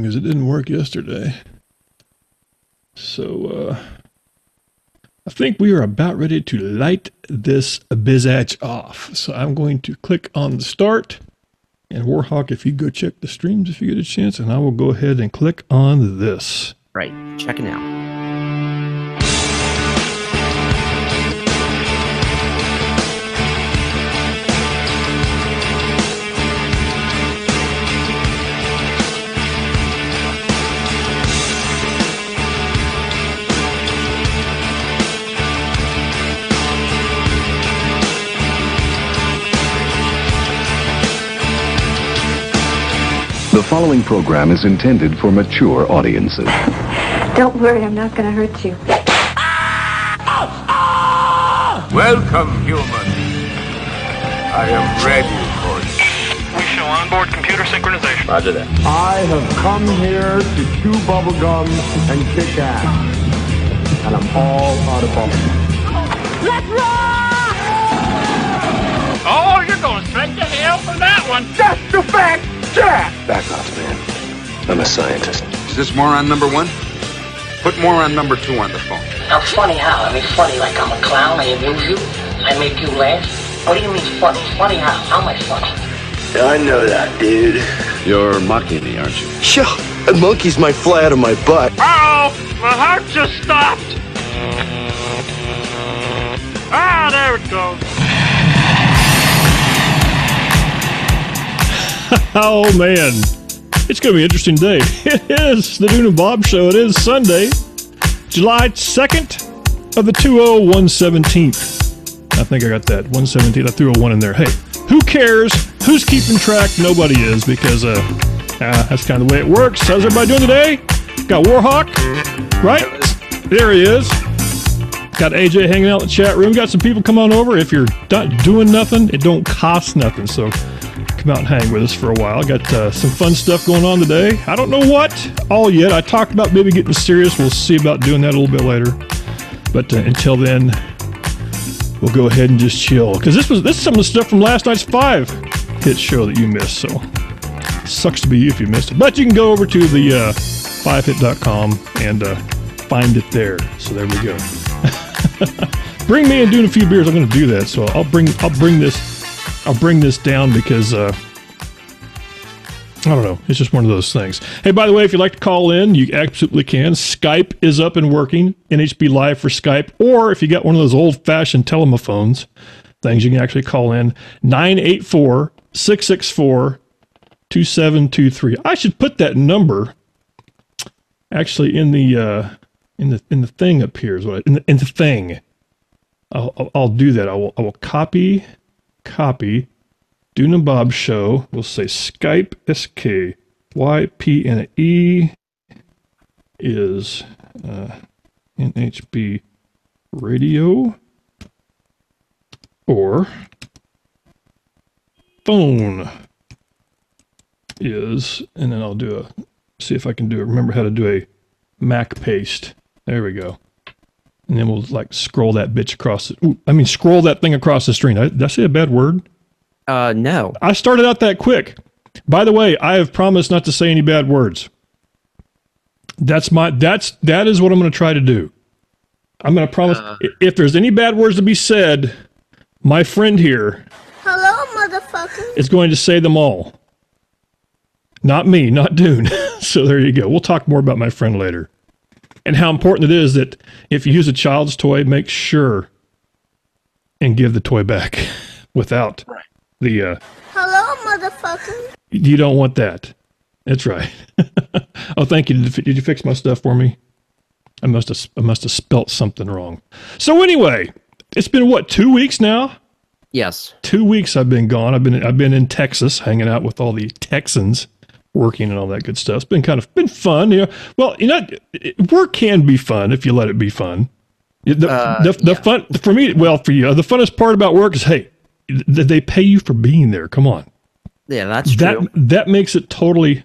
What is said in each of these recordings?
because it didn't work yesterday. So, I think we are about ready to light this bizacch off. So I'm going to click on the start. And Warhawk, if you go check the streams if you get a chance, and I will go ahead and click on this. Right, checking out. The following program is intended for mature audiences. Don't worry, I'm not going to hurt you. Welcome, human. I am ready for you. We show onboard computer synchronization. Roger that. I have come here to chew bubblegum and kick ass. And I'm all out of bubblegum. Let's rock! Oh, you're going straight to hell for that one. That's the fact, Jack! Back off, man. I'm a scientist. Is this moron number 1? Put moron number 2 on the phone. I'm funny how? I mean funny like I'm a clown, I amuse you, I make you laugh. What do you mean funny? Funny how? How am I funny? I know that, dude. You're mocking me, aren't you? Sure, a monkey's might fly out of my butt. Uh-oh, my heart just stopped. Ah, there it goes. Oh, man. It's going to be an interesting day. It is the Dune and Bob Show. It is Sunday, July 2nd of the 20117th. I think I got that. 117th. I threw a 1 in there. Hey, who cares? Who's keeping track? Nobody is, because that's kind of the way it works. How's everybody doing today? Got Warhawk, right? There he is. Got AJ hanging out in the chat room. Got some people come on over. If you're not doing nothing, it don't cost nothing. So come out and hang with us for a while. Got some fun stuff going on today. I don't know what all yet. I talked about maybe getting serious. We'll see about doing that a little bit later. But until then, we'll go ahead and just chill. Because this is some of the stuff from last night's 5-hit show that you missed. So sucks to be you if you missed it. But you can go over to the 5hit.com and find it there. So there we go. Bring me and doing a few beers. I'm going to do that. So I'll bring this down because I don't know. It's just one of those things. Hey, by the way, if you'd like to call in, you absolutely can. Skype is up and working. NHB Live for Skype. Or if you got one of those old-fashioned telephones things, you can actually call in 984-664-2723. I should put that number actually in the thing up here. In the thing. I'll do that. I will copy Dune and Bob Show. We'll say Skype SKYP and E is NHB Radio, or phone is, and then I'll see if I can remember how to do a Mac paste. There we go. And then we'll scroll that bitch across scroll that thing across the screen. Did I say a bad word? No. I started out that quick. By the way, I have promised not to say any bad words. That is what I'm going to try to do. I'm going to promise if there's any bad words to be said, my friend here, Hello, motherfucker. is going to say them all. Not me, not Dune. So there you go. We'll talk more about my friend later. And how important it is that if you use a child's toy, make sure and give the toy back without the... Hello, motherfucker. You don't want that. That's right. Oh, thank you. Did you fix my stuff for me? I must have spelt something wrong. So anyway, it's been 2 weeks now? Yes. 2 weeks I've been gone. I've been in Texas hanging out with all the Texans, working and all that good stuff. It's been been fun, Well, work can be fun if you let it be fun. The fun for me, for you, the funnest part about work is, hey, they pay you for being there. Come on. Yeah, that's true. That makes it totally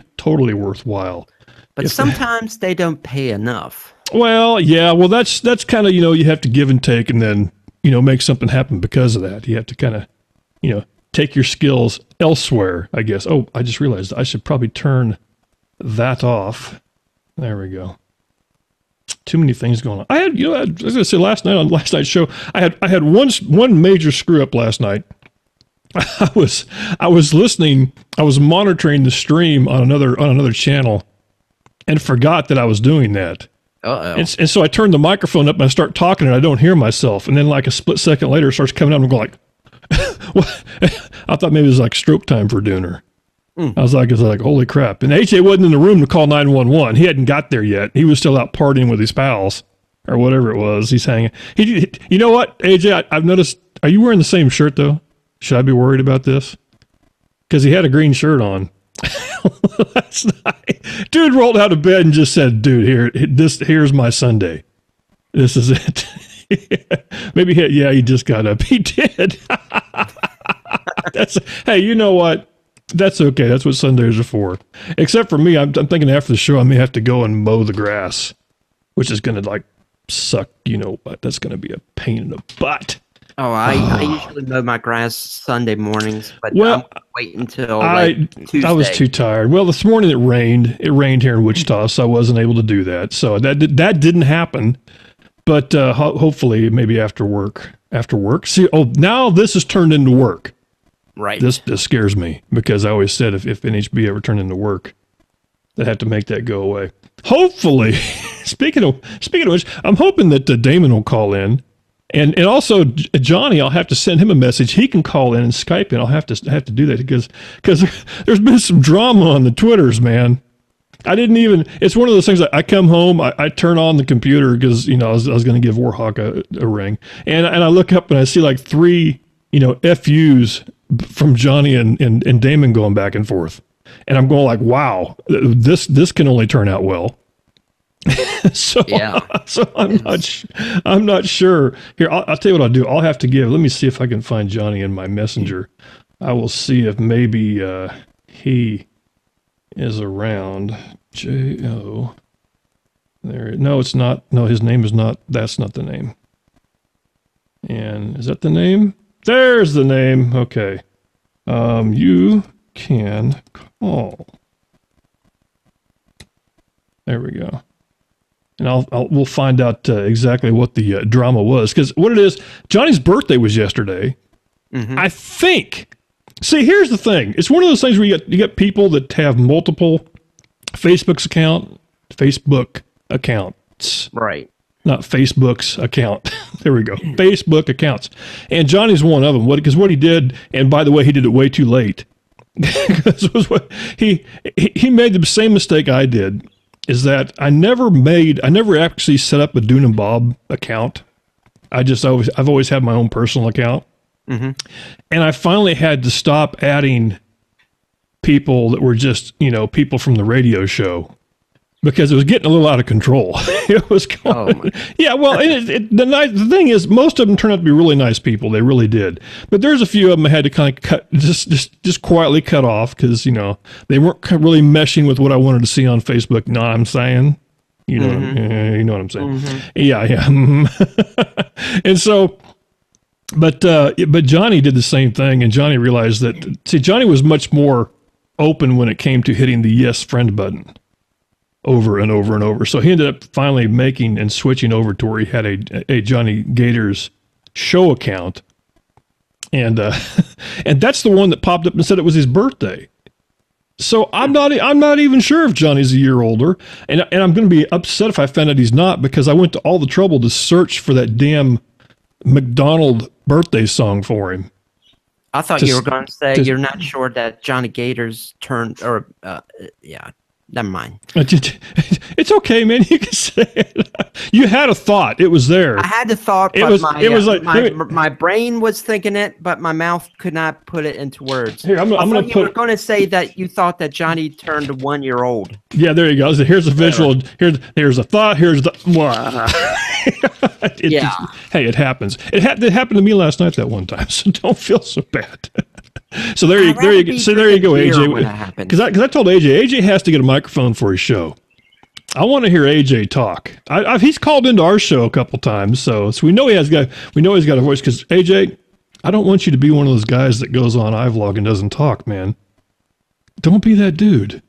worthwhile. But sometimes they don't pay enough. Well, yeah. Well, that's kind of, you have to give and take, and then, make something happen because of that. You have to kind of, take your skills elsewhere, I guess. Oh, I just realized I should probably turn that off. There we go. Too many things going on. I had, you know, as I said last night on last night's show, I had one major screw up last night. I was listening, I was monitoring the stream on another channel, and forgot that I was doing that. Uh-oh. And so I turned the microphone up and I start talking and I don't hear myself. And then like a split second later, it starts coming out and I'm going like, what? I thought maybe it was like stroke time for Dooner. I was like, holy crap. And AJ wasn't in the room to call 911. He hadn't got there yet. He was still out partying with his pals or whatever it was. He's hanging. You know what, AJ, I've noticed, are you wearing the same shirt though? Should I be worried about this? Because he had a green shirt on. Last night, dude rolled out of bed and just said, "Dude, here's my Sunday. This is it." Maybe he just got up. He did. Hey, you know what? That's okay. That's what Sundays are for. Except for me, I'm thinking after the show I may have to go and mow the grass, which is going to like suck. You know what? That's going to be a pain in the butt. Oh, I usually mow my grass Sunday mornings, but I'm wait until Tuesday. I was too tired. Well, this morning it rained. It rained here in Wichita, so I wasn't able to do that. So that didn't happen. But hopefully, maybe after work. See, now this has turned into work. Right. This scares me because I always said if NHB ever turned into work, they'd have to make that go away. Hopefully, speaking of which, I'm hoping that Damon will call in. And also Johnny, I'll have to send him a message. He can call in and Skype in. I'll have to do that because there's been some drama on the Twitters, man. It's one of those things that I come home, I turn on the computer because, you know, I was going to give Warhawk a ring. And I look up and I see like 3, you know, FUs from Johnny and Damon going back and forth. And I'm going like, wow, this can only turn out well. So I'm not sure. Here, I'll tell you what I'll do. I'll have to give. Let me see if I can find Johnny in my messenger. I will see if maybe he is around. J-O. There. No, it's not. No, his name is not. That's not the name. And is that the name? There's the name. Okay. You can call. There we go. And we'll find out exactly what the drama was. Because what it is, Johnny's birthday was yesterday. Mm-hmm. I think. See, here's the thing. It's one of those things where you get people that have multiple Facebook accounts. Right. Not Facebook's account. There we go. Facebook accounts. And Johnny's one of them. Because what he did, and by the way, he did it way too late. He made the same mistake I did. Is that I never actually set up a Dune and Bob account. I've always had my own personal account. Mm-hmm. And I finally had to stop adding people that were just, you know, people from the radio show because it was getting a little out of control. It was going, yeah. Well, the thing is, most of them turned out to be really nice people. They really did. But there's a few of them I had to kind of cut, just quietly cut off because, you know, they weren't really meshing with what I wanted to see on Facebook. You know what I'm saying? You know, you know what I'm saying? Mm-hmm. Yeah. And so, but Johnny did the same thing, and Johnny realized that. See, Johnny was much more open when it came to hitting the yes friend button. Over and over and over. So he ended up finally making and switching over to where he had a Johnny Gators show account. And and that's the one that popped up and said it was his birthday. So I'm not even sure if Johnny's a year older. And I'm going to be upset if I find out he's not, because I went to all the trouble to search for that damn McDonald birthday song for him. I thought you were going to say you're not sure that Johnny Gators turned, or yeah. Never mind. It's okay, man. You can say it. You had a thought. It was there. I had the thought, but my brain was thinking it, but my mouth could not put it into words. Here, I'm going to put. You were going to say that you thought that Johnny turned 1 year old. Yeah, there you go. So here's a visual. Here's a thought. Here's the. Hey, it happens. It happened to me last night that one time. So don't feel so bad. So there you go, AJ. Because I told AJ has to get a microphone for his show. I want to hear AJ talk. He's called into our show a couple times, so we know he's got a voice. Because AJ, I don't want you to be one of those guys that goes on iVlog and doesn't talk, man. Don't be that dude.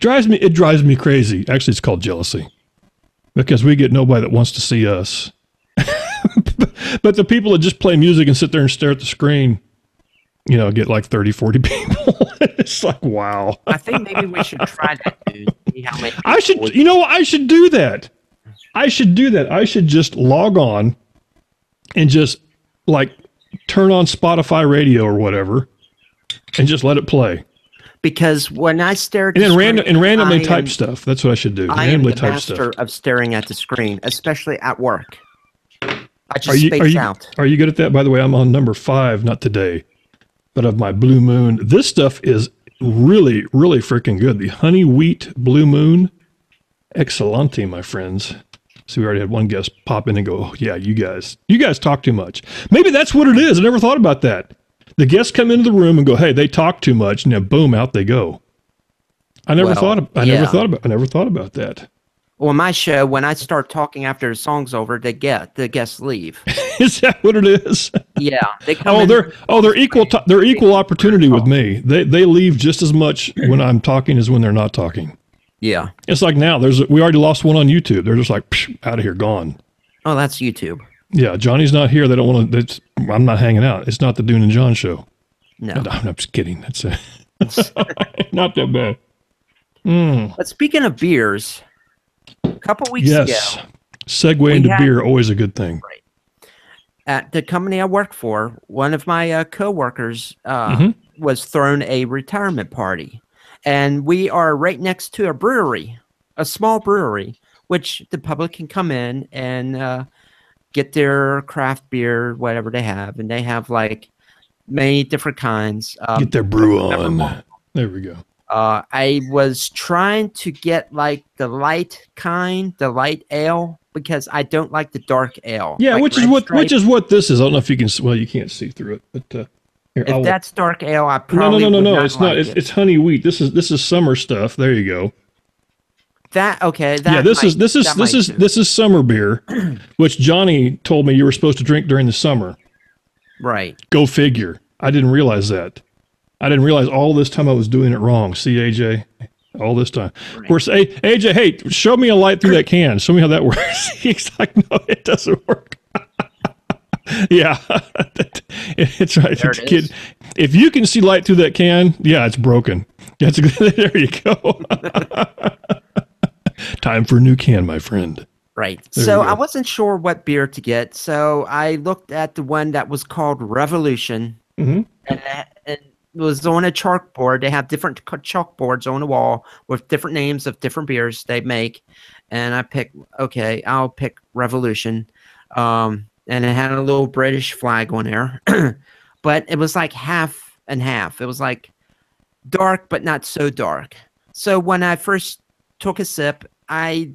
It drives me crazy. Actually, it's called jealousy. Because we get nobody that wants to see us. But the people that just play music and sit there and stare at the screen, get like 30, 40 people. It's like, wow. I think maybe we should try that, dude. See how many I should do that. I should just log on and just like turn on Spotify radio or whatever and just let it play. Because when I stare at the screen, randomly type stuff. That's what I should do. I am the master of staring at the screen, especially at work. I just space out. Are you good at that? By the way, I'm on number 5, not today, but of my Blue Moon. This stuff is really, really freaking good. The Honey Wheat Blue Moon. Excellente, my friends. So we already had one guest pop in and go, oh, yeah, you guys talk too much. Maybe that's what it is. I never thought about that. The guests come into the room and go, hey, they talk too much, and then boom, out they go. I never thought about that. Well, my show, when I start talking after the song's over, the guests leave. Is that what it is? Yeah, they come. They're equal opportunity with me. They leave just as much when I'm talking as when they're not talking. Yeah, it's like now we already lost one on YouTube. They're just like out of here, gone. Oh, that's YouTube. Yeah, Johnny's not here. They don't want to. I'm not hanging out. It's not the Dune and John show. No, I'm just kidding. That's not that bad. But speaking of beers, a couple weeks ago, segue into beer, always a good thing. Right. At the company I work for, one of my coworkers was thrown a retirement party, and we are right next to a brewery, a small brewery, which the public can come in and get their craft beer, whatever they have, and they have like many different kinds. Get their brew on. There we go. I was trying to get like the light kind, the light ale, because I don't like the dark ale. Yeah, like which is what this is. I don't know if you can. Well, you can't see through it, but here, if that's dark ale, I probably no. It's not. It's honey wheat. This is summer stuff. There you go. This is summer beer, which Johnny told me you were supposed to drink during the summer. Right. Go figure. I didn't realize that. I didn't realize all this time I was doing it wrong. See, AJ, all this time. Right. Of course, AJ, hey, show me a light through that can. Show me how that works. He's like, no, it doesn't work. Yeah, it's right. There it is. If you can see light through that can, yeah, it's broken. There you go. Time for a new can, my friend. Right. So I wasn't sure what beer to get, so I looked at the one that was called Revolution, and it was on a chalkboard. They have different chalkboards on the wall with different names of different beers they make, and I picked, I'll pick Revolution, and it had a little British flag on there, but it was like half and half. It was like dark, but not so dark. So when I first took a sip, I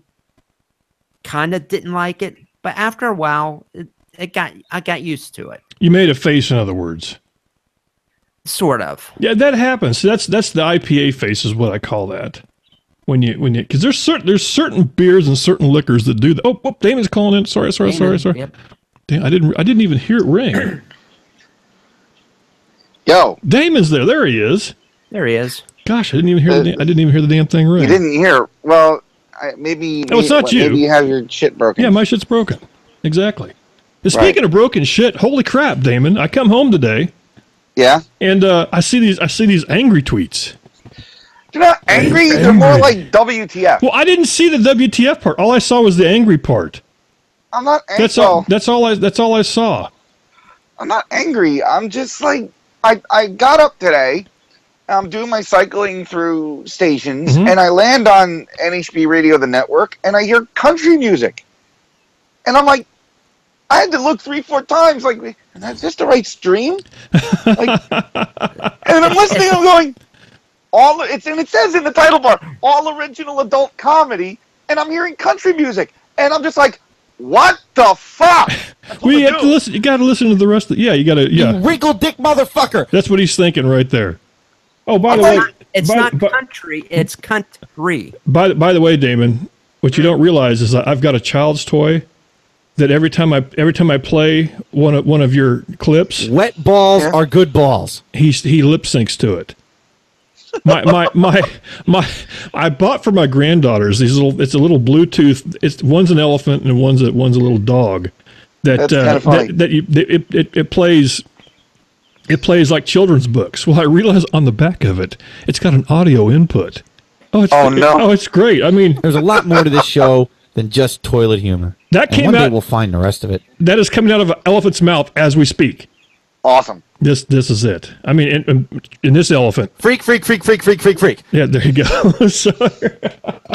kind of didn't like it, but after a while, I got used to it. You made a face, in other words. Sort of. Yeah, that happens. That's the IPA face, is what I call that. When you because there's certain beers and certain liquors that do that. Oh, Damon's calling in. Sorry. Yep. Damn, I didn't even hear it ring. Yo, Damon's there. There he is. There he is. Gosh, I didn't even hear the damn thing ring. You didn't hear? Well, maybe. No, it's not you. Maybe you have your shit broken. Yeah, my shit's broken. Exactly. And speaking of broken shit, holy crap, Damon! I come home today. Yeah. And I see these angry tweets. They're not angry. They're more like WTF. Well, I didn't see the WTF part. All I saw was the angry part. I'm not angry. That's all I saw. I'm not angry. I'm just like I got up today. I'm doing my cycling through stations, and I land on NHB Radio, the network, and I hear country music. And I'm like, I had to look 3-4 times, like, is this the right stream? And I'm listening, I'm going, and it says in the title bar, all original adult comedy, and I'm hearing country music. And I'm just like, what the fuck? You have to listen. You got to listen to the rest of you got to, You wrinkle dick motherfucker. That's what he's thinking right there. Oh, by the way, it's not country, it's country. By the way, Damon, what you don't realize is that I've got a child's toy that every time I play one of your clips, wet balls are good balls. He lip syncs to it. I bought for my granddaughters these little. It's a little Bluetooth. One's an elephant and one's a little dog. That's kind of funny. It plays. It plays like children's books. Well, I realized on the back of it, it's got an audio input. It's great. I mean, there's a lot more to this show than just toilet humor. That came one day out. We'll find the rest of it. That is coming out of an elephant's mouth as we speak. Awesome. This is it. I mean, in this elephant. Freak. Yeah, there you go.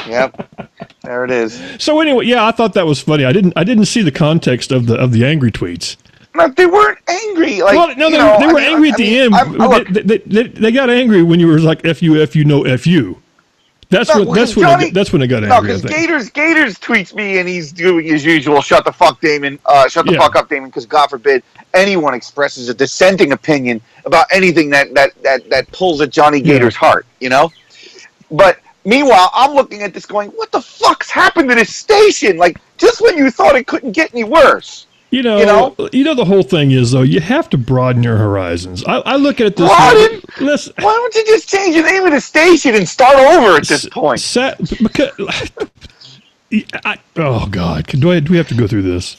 Yep, there it is. So anyway, yeah, I thought that was funny. I didn't see the context of the angry tweets. No, they weren't angry. Like, well, no, they were angry at the end. They got angry when you were like, F you, no, F you. That's when it got angry. No, because Gators tweets me and he's doing his usual shut the fuck Damon, fuck up Damon, because God forbid anyone expresses a dissenting opinion about anything that pulls at Johnny Gator's heart, you know? But meanwhile, I'm looking at this going, what the fuck's happened to this station? Like, just when you thought it couldn't get any worse. You know, the whole thing is, though, you have to broaden your horizons. I look at it this way. Why don't you just change the name of the station and start over at this point? Oh, God. Do we have to go through this?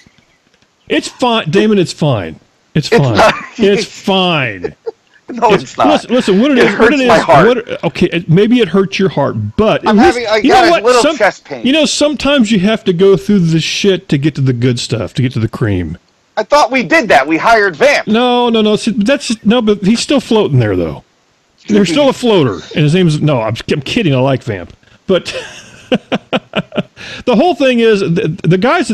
It's fine. Damon, it's fine. It's fine. It's fine. No, it's not. Listen, what it hurts my heart. Okay, maybe it hurts your heart, but I got a little chest pain. You know, sometimes you have to go through the shit to get to the good stuff, to get to the cream. I thought we did that. We hired Vamp. No. See, but he's still floating there, though. There's still a floater, and his name's I'm kidding. I like Vamp, but the whole thing is the guys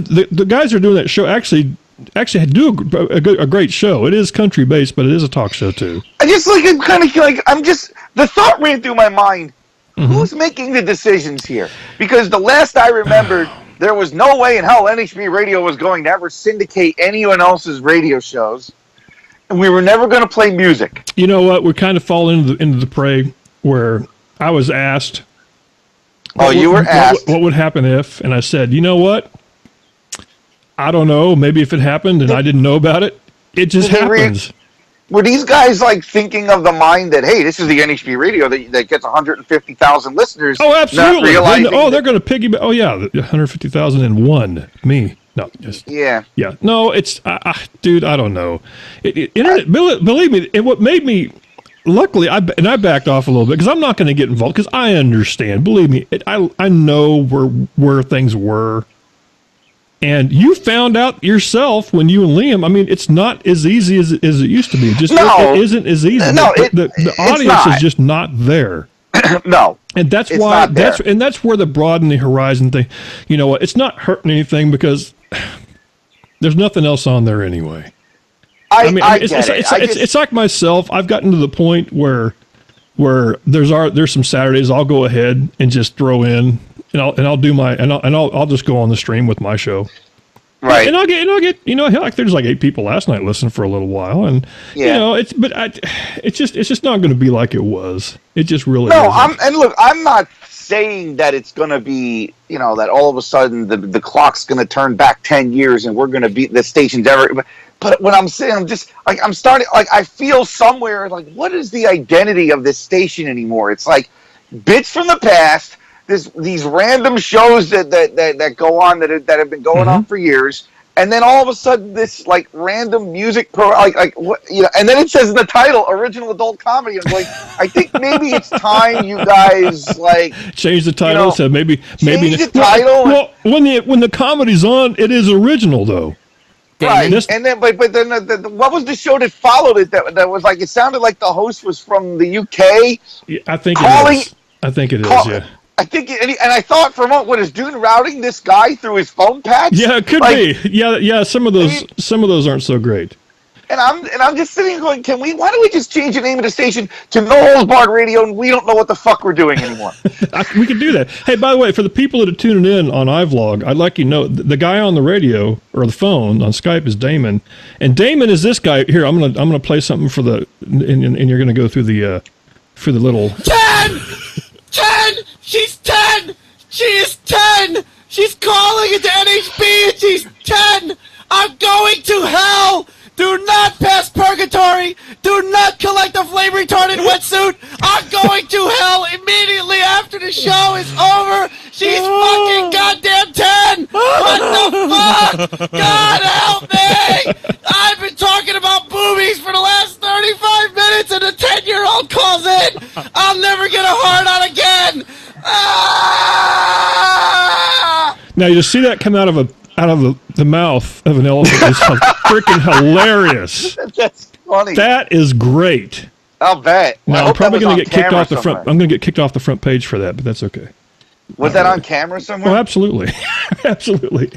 who are doing that show actually do a great show. It is country based, but it is a talk show too. The thought ran through my mind. Mm-hmm. Who's making the decisions here? Because the last I remembered, there was no way in hell NHB Radio was going to ever syndicate anyone else's radio shows, and we were never going to play music. You know what? We kind of fall into the prey where I was asked. You were asked what would happen if, and I said, you know what? I don't know. Maybe if it happened and I didn't know about it, it just happens. Were these guys like thinking of the mind that, hey, this is the NHB Radio that gets 150,000 listeners? Oh, absolutely. They're going to piggyback. Oh, yeah, 150,001. Me. No. Just, yeah. Yeah. No, it's, dude, I don't know. Internet, believe me, and what made me, luckily, I backed off a little bit because I'm not going to get involved because I understand. Believe me, I know where things were. And you found out yourself when you and Liam, I mean, it's not as easy as it used to be. It isn't as easy. No, the audience is just not there. No. And that's why that's where the broaden the horizon thing, you know what, it's not hurting anything because there's nothing else on there anyway. It's like myself. I've gotten to the point where there's some Saturdays I'll go ahead and just throw in I'll just go on the stream with my show. Right. And I'll get heck, there's like 8 people last night listening for a little while, and it's just not going to be like it was. It just really isn't. I'm not saying that it's going to be, that all of a sudden the clock's going to turn back 10 years and we're going to beat the station's ever. But when I'm saying, I'm just like, I'm starting, like, I feel somewhere like, what is the identity of this station anymore? It's like bits from the past. These random shows that go on that have been going on for years, and then all of a sudden this like random music and then it says in the title original adult comedy. I'm like, I think maybe it's time you guys like change the title. So maybe the title. Well, when the comedy's on, it is original though. Right, and then but then what was the show that followed it that was like, it sounded like the host was from the UK? Yeah, I think it is. Yeah. I think, and I thought for a moment, what is Dune routing this guy through his phone patch? Yeah, it could be. Yeah. Some of those aren't so great. And I'm just sitting going, why don't we just change the name of the station to No Holds Barred Radio, and we don't know what the fuck we're doing anymore. We could do that. Hey, by the way, for the people that are tuning in on iVlog, I'd like you to know the guy on the radio or the phone on Skype is Damon, and Damon is this guy here. I'm gonna play something for and you're gonna go through the little 10. She's 10. She is 10. She's calling into NHB and she's 10. I'm going to hell. Do not pass purgatory. Do not collect a flame retardant wetsuit. I'm going to fuck! God help me! I've been talking about boobies for the last 35 minutes and a 10-year-old calls in! I'll never get a hard on again! Ah! Now you see that come out of the mouth of an elephant is freaking hilarious. That's funny. That is great. I'll bet. Now, I'm probably going to get kicked off the front. I'm going to get kicked off the front page for that, but that's okay. Was that on camera somewhere? Oh, absolutely, absolutely.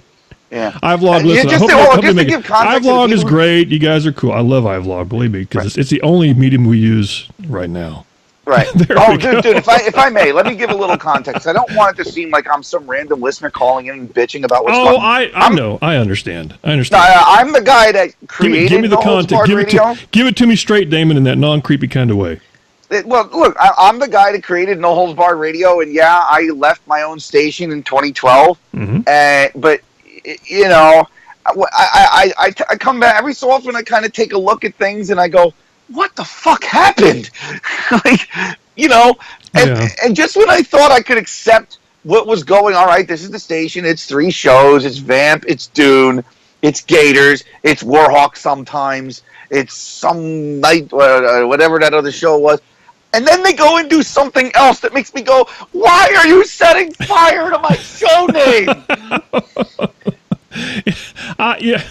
Yeah. iVlog. Listen, iVlog is great. You guys are cool. I love iVlog. Believe me, because it's the only medium we use right now. Right. Oh, dude, if I may, let me give a little context. I don't want it to seem like I'm some random listener calling in and bitching about what's going on. I know. I understand. No, I'm the guy that created give me the context. Give it to me straight, Damon, in that non-creepy kind of way. Well, look, I'm the guy that created No Holds Barred Radio, and yeah, I left my own station in 2012. But, you know, I come back every so often, I kind of take a look at things, and I go, what the fuck happened? Like, you know, and just when I thought I could accept what was going, all right, this is the station, it's 3 shows, it's Vamp, it's Dune, it's Gators, it's Warhawk sometimes, it's some night, whatever that other show was. And then they go and do something else that makes me go, why are you setting fire to my show name? Yeah.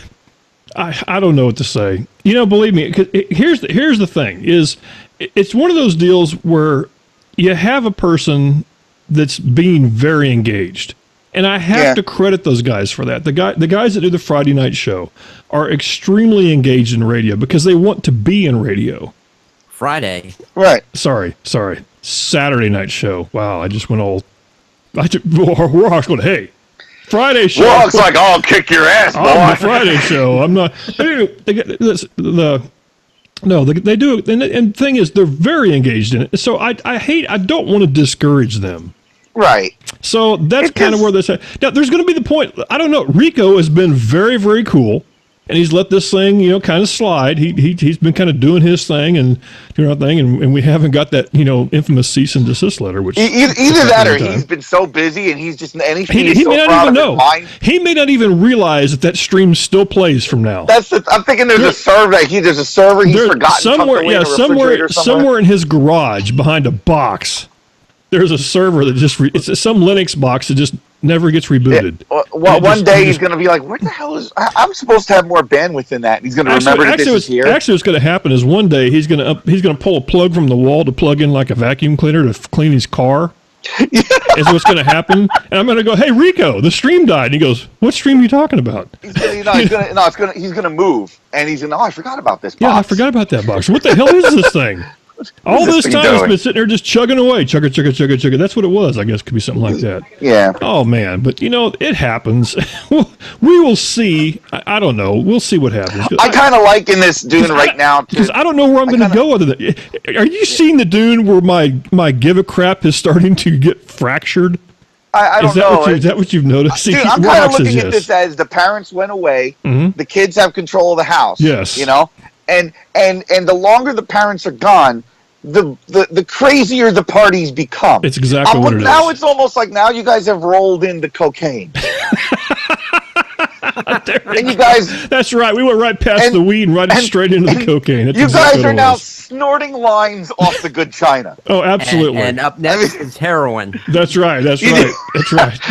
I don't know what to say. You know, believe me, here's the thing, is it's one of those deals where you have a person that's being very engaged. And I have to credit those guys for that. The guys that do the Friday night show are extremely engaged in radio because they want to be in radio. Friday. Right. Sorry. Saturday night show. Wow, I just went all... Warhawk's going, hey, Friday show. Warhawk's like, I'll kick your ass, boy. On the Friday show. I'm not... They do it. And the thing is, they're very engaged in it. So I don't want to discourage them. Right. So that's kind of where this... Now, there's going to be the point... I don't know. Rico has been very, very cool. And he's let this thing, you know, kind of slide. He's been kind of doing his thing and doing our thing, and we haven't got that, you know, infamous cease and desist letter. Which either that or he's been so busy and he's just he may not even know. He may not even realize that stream still plays from now. I'm thinking there's a server. There's a server he's forgotten somewhere. Yeah, somewhere in his garage behind a box. There's a server that it's some Linux box that just never gets rebooted. Yeah. Well, one day he's going to be like, "What the hell is? I'm supposed to have more bandwidth than that." And he's going to remember that this is here. Actually, what's going to happen is one day he's going to pull a plug from the wall to plug in like a vacuum cleaner to clean his car. Is what's going to happen. And I'm going to go, "Hey, Rico, the stream died." And he goes, "What stream are you talking about?" He's going to move, and he's going to. Oh, I forgot about this box. Yeah, I forgot about that box. What the hell is this thing? All this time he's been sitting there just chugging away. Chugga. That's what it was. I guess could be something like that. Yeah. Oh, man. But, you know, it happens. We will see. I don't know. We'll see what happens. I kind of like in this Dune right now. Because I don't know where I'm going to go other than... Are you seeing the Dune where my give a crap is starting to get fractured? I don't know. Is that what you've noticed? Dude, I'm kind of looking at this as the parents went away. Mm-hmm. The kids have control of the house. Yes. You know? And the longer the parents are gone, the crazier the parties become. It's exactly what it is. Now it's almost like now you guys have rolled into cocaine. And you guys... That's right. We went right past the weed and straight into the cocaine. That's you guys are now snorting lines off the good china. Oh, absolutely. And up next is heroin. That's right. That's right.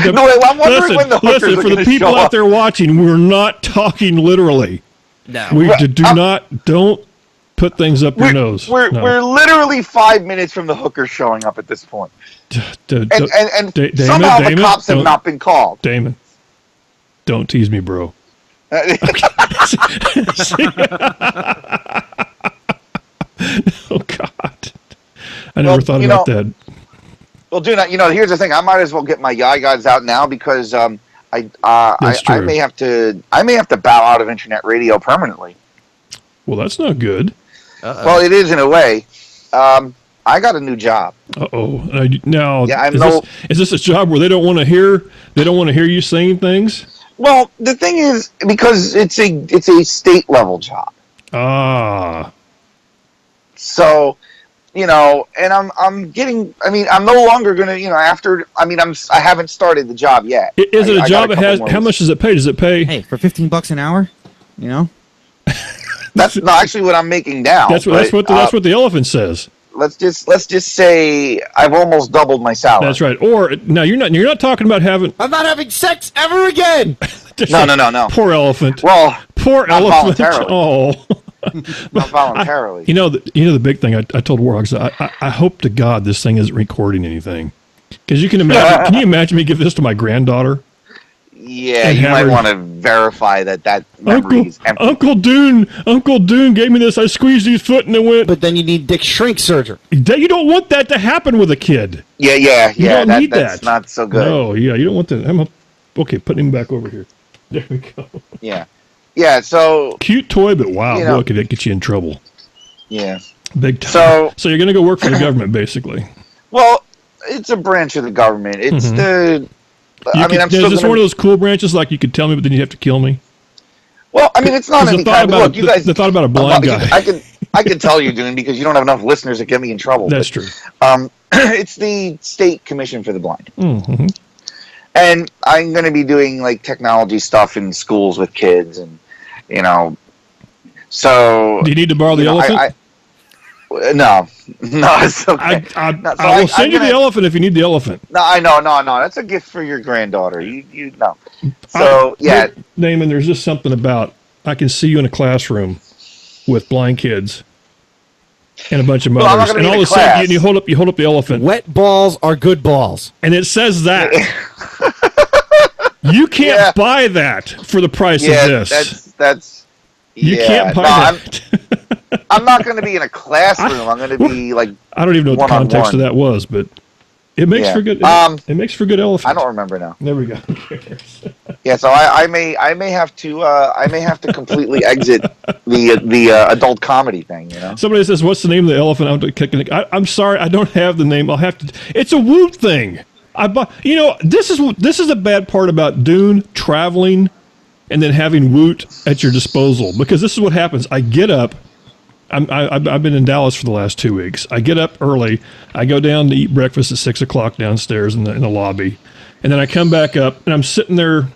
No, wait, I'm wondering when the hookers for the people out there watching, we're not talking literally. No. We don't put things up your nose. We're literally 5 minutes from the hookers showing up at this point. And somehow the cops have not been called. Damon, don't tease me, bro. Oh, God. I never thought about that. Well, here's the thing. I might as well get my guys out now because I may have to bow out of internet radio permanently. Well, that's not good. Uh-oh. Well, it is in a way. I got a new job. Uh-oh. Now, is this a job where they don't want to hear you saying things? Well, the thing is, because it's a state level job. Ah. So and I'm getting. I mean, I'm no longer gonna. I haven't started the job yet. Is it a job that has? How much does it pay? Does it pay? Hey, for $15 an hour, That's not actually what I'm making now. That's what the elephant says. Let's just say I've almost doubled my salary. That's right. Or no, you're not talking about having. I'm not having sex ever again. No. Poor elephant. Well, poor elephant. Voluntarily. Oh. Not voluntarily. The big thing I told Warhawk, I hope to God this thing isn't recording anything, because you can imagine. Can you imagine me give this to my granddaughter? Yeah, you might want to verify that memory is empty. Uncle Dune gave me this. I squeezed his foot and it went. But then you need dick shrink surgery. You don't want that to happen with a kid. Yeah. You don't need that's that. Not so good. No, yeah, you don't want that. Okay, putting him back over here. There we go. Yeah. So cute toy, but wow, boy, could that get you in trouble? Yeah, big time. So you're gonna go work for the government, basically. Well, it's a branch of the government. It's the. I'm is this one of those cool branches like you could tell me, but then you have to kill me? Well, I mean, it's not any kind of... Look, you guys... The thought about a blind guy. I can tell you, Dune, because you don't have enough listeners that get me in trouble. That's true. It's the State Commission for the Blind. Mm-hmm. And I'm going to be doing, like, technology stuff in schools with kids and, so... Do you need to borrow the elephant? No, it's okay. I will send you the elephant if you need the elephant. No, I know, no. That's a gift for your granddaughter. You know. So Damon, there's just something about I can see you in a classroom with blind kids and a bunch of mothers, and all of a sudden you hold up the elephant. Wet balls are good balls, and it says that. You can't buy that for the price of this. That's. You can't buy that. I'm not going to be in a classroom. I'm going to be like. I don't even know what the context of that was, but it makes for good. It makes for good elephant. I don't remember now. There we go. Yeah, so I may have to completely exit the adult comedy thing. Somebody says, "What's the name of the elephant?" I'm sorry, I don't have the name. I'll have to. It's a Woot thing. This is the bad part about Dune traveling, and then having Woot at your disposal, because this is what happens. I get up. I've been in Dallas for the last 2 weeks. I get up early. I go down to eat breakfast at 6 o'clock downstairs in the lobby, and then I come back up and I'm sitting there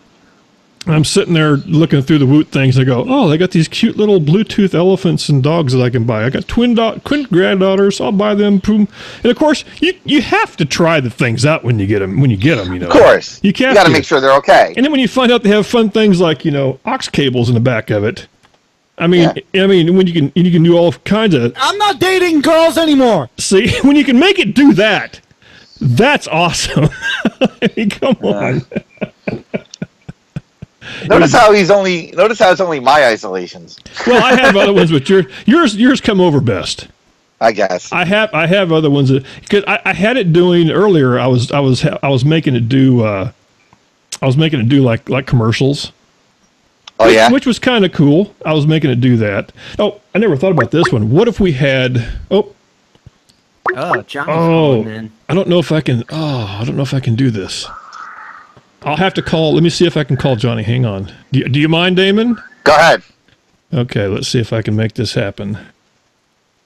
looking through the Woot things. I go, oh, they got these cute little Bluetooth elephants and dogs that I can buy. I got twin granddaughters. I'll buy them. And of course, you have to try the things out when you get them. Of course, you got to make sure they're okay. And then when you find out they have fun things like aux cables in the back of it. I mean, when you can do all kinds of. I'm not dating girls anymore. See, when you can make it do that, that's awesome. I mean, come on. Notice how it's only my isolations. Well, I have other ones, but yours come over best. I guess I have other ones because I had it doing earlier. I was making it do like commercials. Oh, yeah? Which was kind of cool. I was making it do that. Oh, I never thought about this one. What if we had... Johnny's calling in. I don't know if I can do this. I'll have to call... Let me see if I can call Johnny. Hang on. Do you mind, Damon? Go ahead. Okay, let's see if I can make this happen.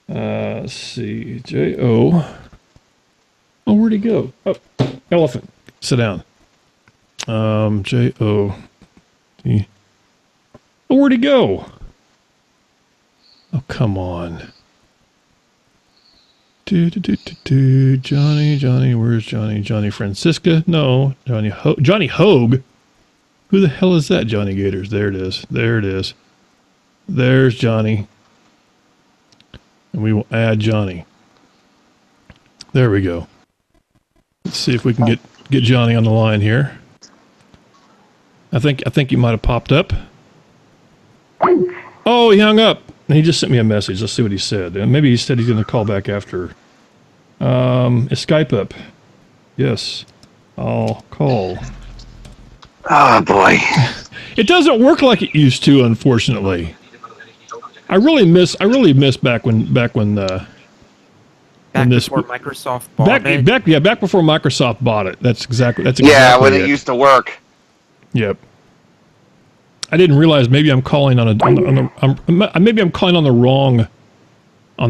Let's see. J-O... Oh, where'd he go? Oh, elephant. Sit down. J-O-T... Oh, where'd he go? Oh, come on. Johnny, where's Johnny? Johnny Francisca? No, Johnny Hogue. Who the hell is that, Johnny Gators? There it is. There's Johnny. And we will add Johnny. There we go. Let's see if we can get Johnny on the line here. I think he might have popped up. Oh, he hung up. He just sent me a message. Let's see what he said. Maybe he said he's going to call back after. Is Skype up? Yes. I'll call. Oh, boy. It doesn't work like it used to, unfortunately. I really miss back when before Microsoft bought it. Back before Microsoft bought it. That's exactly when it used to work. Yep. I didn't realize maybe I'm calling on the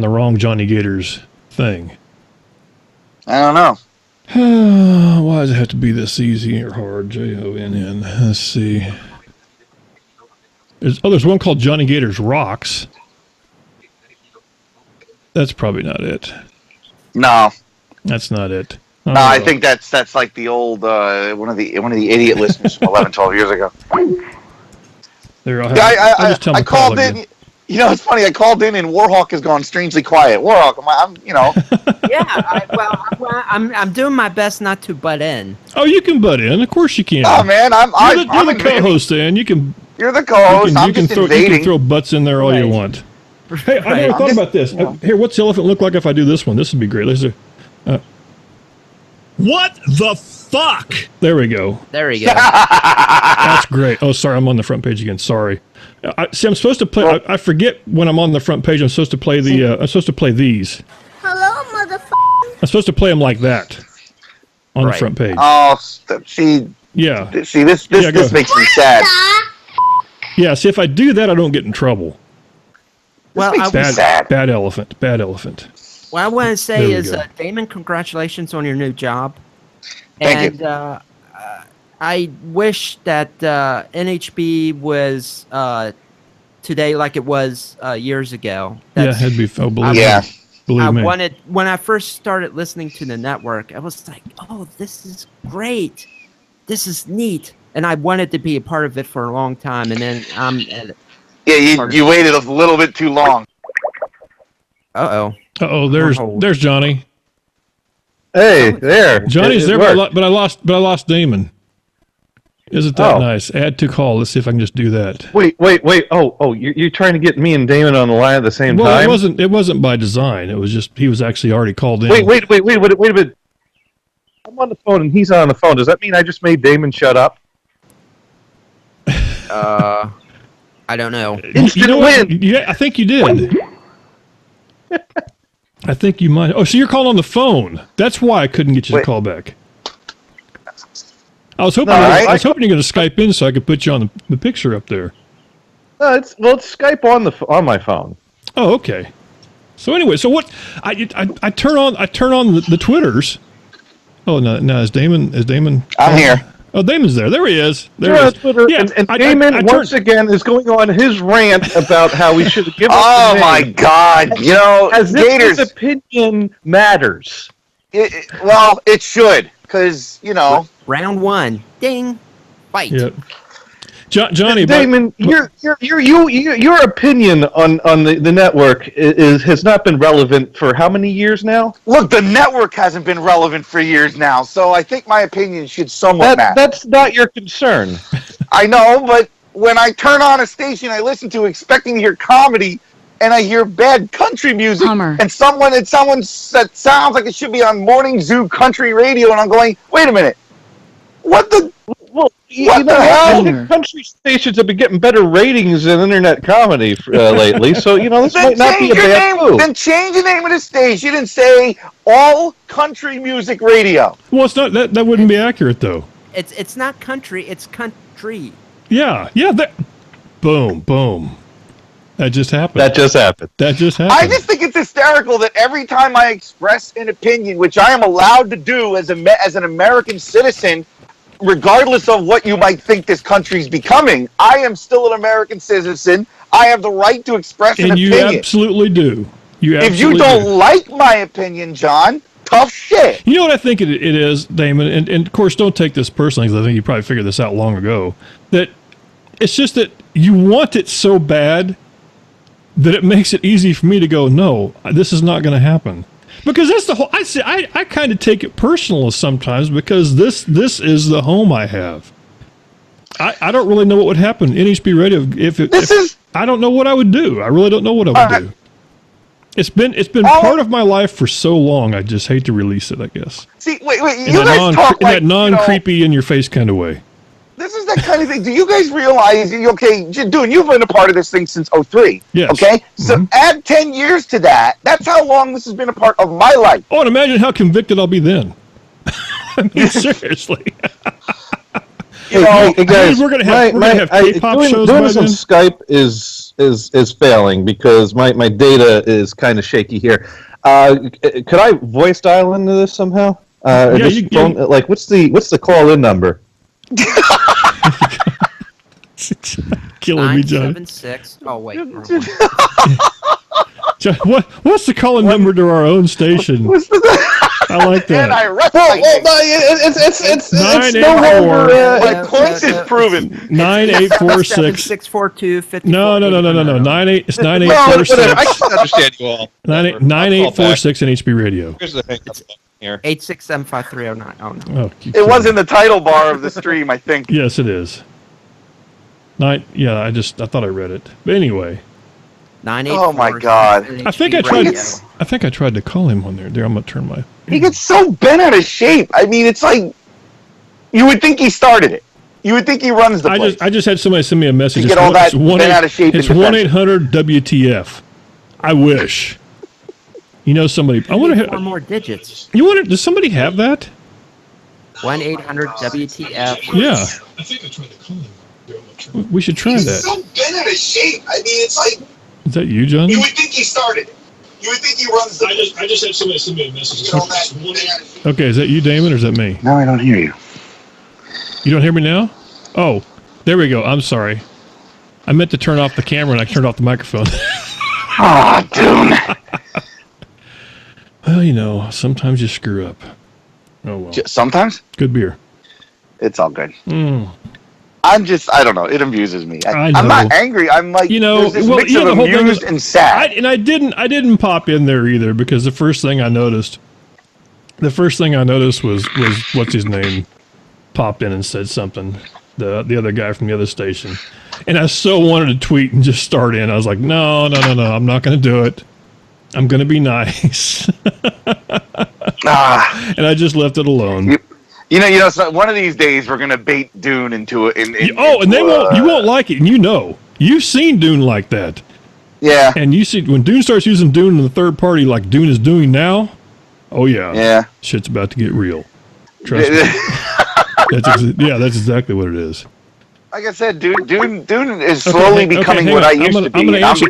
wrong Johnny Gators thing? I don't know. Why does it have to be this easy or hard? Jonn. Let's see. There's one called Johnny Gator's Rocks. That's probably not it. No. That's not it. No, I think that's like the old one of the idiot listeners from 11, 12 years ago. There, I called in. You know, it's funny. I called in and Warhawk has gone strangely quiet. Warhawk, Yeah, I'm doing my best not to butt in. Oh, you can butt in. Of course you can. Oh man, you're the co-host, Dan. You're the co-host. You can throw butts in there all you want. Hey, I never thought about this. Here, what's the elephant look like if I do this one? This would be great. What the fuck? There we go. There we go. That's great. Oh, sorry, I'm on the front page again. Sorry. See, I'm supposed to play. I forget when I'm on the front page. I'm supposed to play I'm supposed to play these. Hello, motherfucker. I'm supposed to play them like that on the front page. Oh, see. Yeah. See, this makes me sad. Yeah. See, if I do that, I don't get in trouble. Well, bad elephant. Bad elephant. What I want to say is, Damon, congratulations on your new job. Thank you. I wish that NHB was today like it was years ago. It'd be. Oh, believe me. When I first started listening to the network, I was like, "Oh, this is great. This is neat," and I wanted to be a part of it for a long time. And then you waited a little bit too long. There's Johnny. Hey, there. Johnny's there, but I lost Damon. Isn't that nice? Add to call. Let's see if I can just do that. Wait. Oh, you're trying to get me and Damon on the line at the same time? Well, it wasn't by design. It was just he was actually already called in. Wait a minute. I'm on the phone and he's on the phone. Does that mean I just made Damon shut up? I don't know. Instant win. Yeah, I think you did. I think you might. Oh, so you're calling on the phone. That's why I couldn't get you to call back. I was hoping you're going to Skype in so I could put you on the picture up there. It's Skype on my phone. Oh, okay. So anyway, so what? I turn on the Twitters. Oh no, is Damon? I'm here. Oh, Damon's there. There he is. Twitter. Yeah, and Damon once again is going on his rant about how we should give up Oh the name. my God! You know, as if his opinion matters. Well, it should, because you know. Round one, ding, fight. Yep. Johnny, Damon, your opinion on the network has not been relevant for how many years now? Look, the network hasn't been relevant for years now, so I think my opinion should somewhat matter. That's not your concern. I know, but when I turn on a station I listen to expecting to hear comedy, and I hear bad country music, and someone that sounds like it should be on Morning Zoo Country Radio, and I'm going, wait a minute, what the? Well, what the hell? I think country stations have been getting better ratings than internet comedy lately, so this might not be a bad move. Then change the name of the station and say All Country Music Radio. Well, it's not that wouldn't be accurate though. It's not country. It's country. Yeah. Boom. That just happened. I just think it's hysterical that every time I express an opinion, which I am allowed to do as an American citizen, regardless of what you might think this country's becoming, I am still an American citizen. I have the right to express an opinion. And you absolutely do. If you don't like my opinion, John, tough shit. You know what I think it is, Damon? And of course, don't take this personally, because I think you probably figured this out long ago. That it's just that you want it so bad that it makes it easy for me to go, no, this is not going to happen. Because that's the whole. I kind of take it personal sometimes because this is the home I have. I don't really know what would happen NHB Radio if I don't know what I would do. I really don't know what I would do. It's been part of my life for so long. I just hate to release it. I guess. See, wait. You guys talk like that non-creepy in your face kind of way. This is that kind of thing. Do you guys realize? Okay, Dune, you've been a part of this thing since '03. Yes. Okay, so add 10 years to that. That's how long this has been a part of my life. Oh, and imagine how convicted I'll be then. I mean, seriously. Hey guys, we're gonna have K-pop shows doing by this on then? Skype is failing because my data is kind of shaky here. Could I voice dial into this somehow? Like, what's the call-in number? Killing me, John. 976. Oh wait. John, what's the call-in number to our own station? I like that. It's no longer. My point is proven. 9846 642 No. 98. It's 9846. I can understand you all. 9846 NHB Radio. Here's the hang up here. 8675309. Oh no. Oh, It was in the title bar of the stream, I think. Yes, it is. Yeah, I thought I read it. But anyway. Oh my God! I think I tried to call him on there. I'm gonna turn my. He gets so bent out of shape. I mean, it's like you would think he started it. You would think he runs the place. I just had somebody send me a message. To get all that bent out of shape. It's 1-800-WTF. I wish. You know somebody. I wonder. 4 more digits. You wonder? Does somebody have that? 1-800-WTF. Yeah. I think I tried to call him. We should try that. He's so bent out of shape. I mean, it's like. Is that you, John? You would think he started it. You would think he runs the. I just had somebody send me a message. Okay, is that you, Damon, or is that me? No, I don't hear you. You don't hear me now? Oh, there we go. I'm sorry. I meant to turn off the camera and I turned off the microphone. Dune. Well, you know, sometimes you screw up. Oh well. Sometimes. Good beer. It's all good. I don't know. It amuses me. I know. I'm not angry. I'm like, there's this mix of amused and sad. I didn't pop in there either because the first thing I noticed was what's his name popped in and said something. The other guy from the other station, and I so wanted to tweet and just start in. I was like, no, I'm not going to do it. I'm going to be nice, and I just left it alone. You know. So one of these days we're gonna bait Dune into it. And they won't. You won't like it, and you've seen Dune like that. Yeah. And you see when Dune starts using Dune in the third party, like Dune is doing now. Oh yeah. Yeah. Shit's about to get real. Trust me. That's exactly what it is. Like I said, Dune is slowly becoming what I used to be. I'm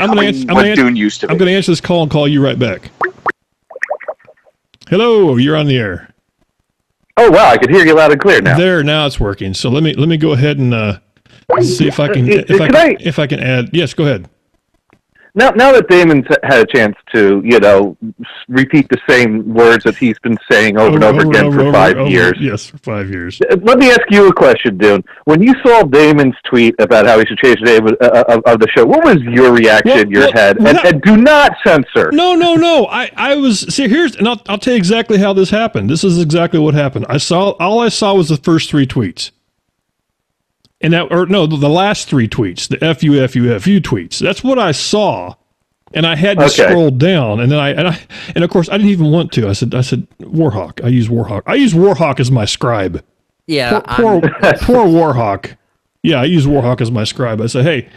what Dune used to be. I'm going to answer this call and call you right back. Hello, you're on the air. Oh wow, I can hear you loud and clear now. Now it's working. So let me go ahead and see if I can if I can add. Yes, go ahead. Now that Damon's had a chance to, repeat the same words that he's been saying over and over again for 5 years. Yes, for 5 years. Let me ask you a question, Dune. When you saw Damon's tweet about how he should change the name of the show, what was your reaction in your head? And do not censor. No. I was here's and I'll tell you exactly how this happened. This is exactly what happened. All I saw was the first 3 tweets. And the last 3 tweets, the FU tweets. That's what I saw, and I had to scroll down, and then and of course I didn't even want to. I said Warhawk. I use Warhawk. I use Warhawk as my scribe. Yeah, poor Warhawk. Yeah, I use Warhawk as my scribe. I said, hey,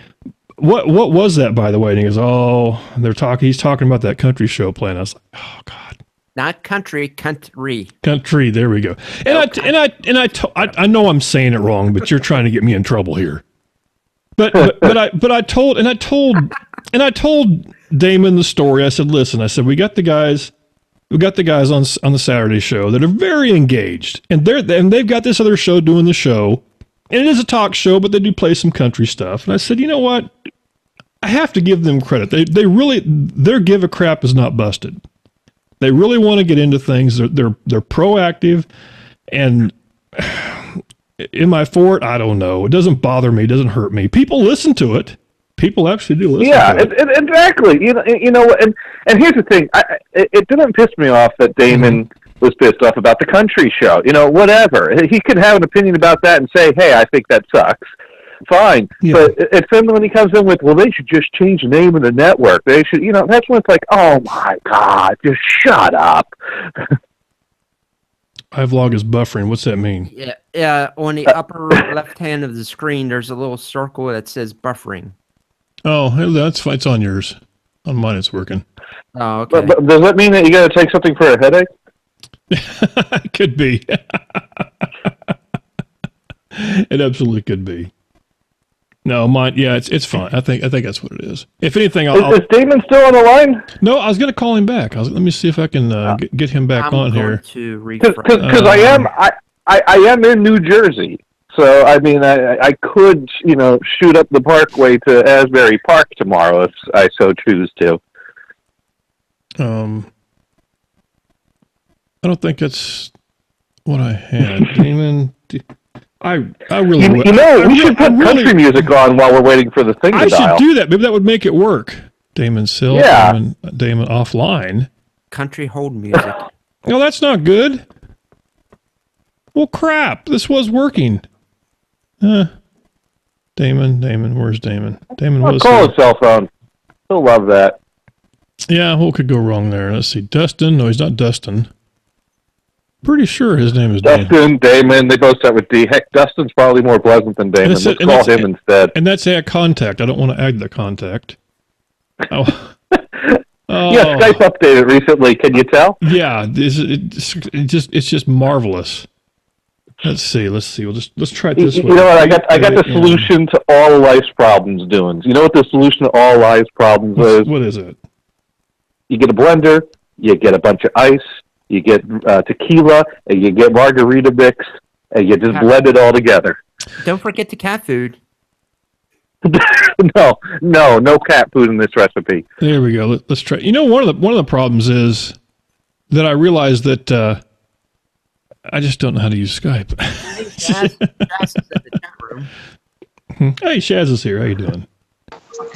what was that, by the way? And he goes, oh, he's talking about that country show playing. I was like, oh God. Not country. Country. There we go. And I know I'm saying it wrong, but you're trying to get me in trouble here. But I told Damon the story. I said, listen. I said we got the guys on the Saturday show that are very engaged, and they've got this other show doing the show, and it is a talk show, but they do play some country stuff. And I said, you know what? I have to give them credit. They really their give a crap is not busted. They really want to get into things. They're proactive, and am I for it? I don't know. It doesn't bother me. It doesn't hurt me. People listen to it. People actually do listen. Yeah, to it. Exactly. You know, and here's the thing. It didn't piss me off that Damon was pissed off about the country show. Whatever. He could have an opinion about that and say, "Hey, I think that sucks." Fine, but it's then when he comes in with, well, they should just change the name of the network. They should, that's when it's like, oh my God, just shut up. iVlog is buffering. What's that mean? Yeah. On the upper left hand of the screen, there's a little circle that says buffering. Oh, that's fine. It's on yours. On mine, it's working. Oh, okay. But does that mean that you got to take something for a headache? Could be. It absolutely could be. No, mine. Yeah, it's fine. I think that's what it is. If anything, I'll. Is Damon still on the line? No, I was going to call him back. Let me see if I can get him back on here. Because I am in New Jersey, so I mean I could shoot up the Parkway to Asbury Park tomorrow if I so choose to. I don't think that's what I had. Damon. I really. We should put country music on while we're waiting for the thing to dial. I should do that. Maybe that would make it work. Damon Sill. Yeah. Damon offline. Country hold music. No, that's not good. Well, crap. This was working. Damon, where's Damon? Damon was. Call his cell phone. He'll love that. Yeah, what could go wrong there? Let's see. Dustin. No, he's not Dustin. Pretty sure his name is Dustin, Damon. They both start with D. Heck, Dustin's probably more pleasant than Damon. Let's call him instead. And that's a contact. I don't want to add the contact. Oh. Yeah, Skype updated recently. Can you tell? Yeah, it's just marvelous. Let's see. Let's try it this way. You know what? I got the solution to all life's problems. Doing. You know what the solution to all life's problems is? What is it? You get a blender. You get a bunch of ice. You get tequila, and you get margarita mix, and you just blend it all together. Don't forget the cat food. No cat food in this recipe. There we go. Let's try. You know, one of the problems is that I realized that I just don't know how to use Skype. Shaz is in the chat room. Hey, Shaz is here. How you doing?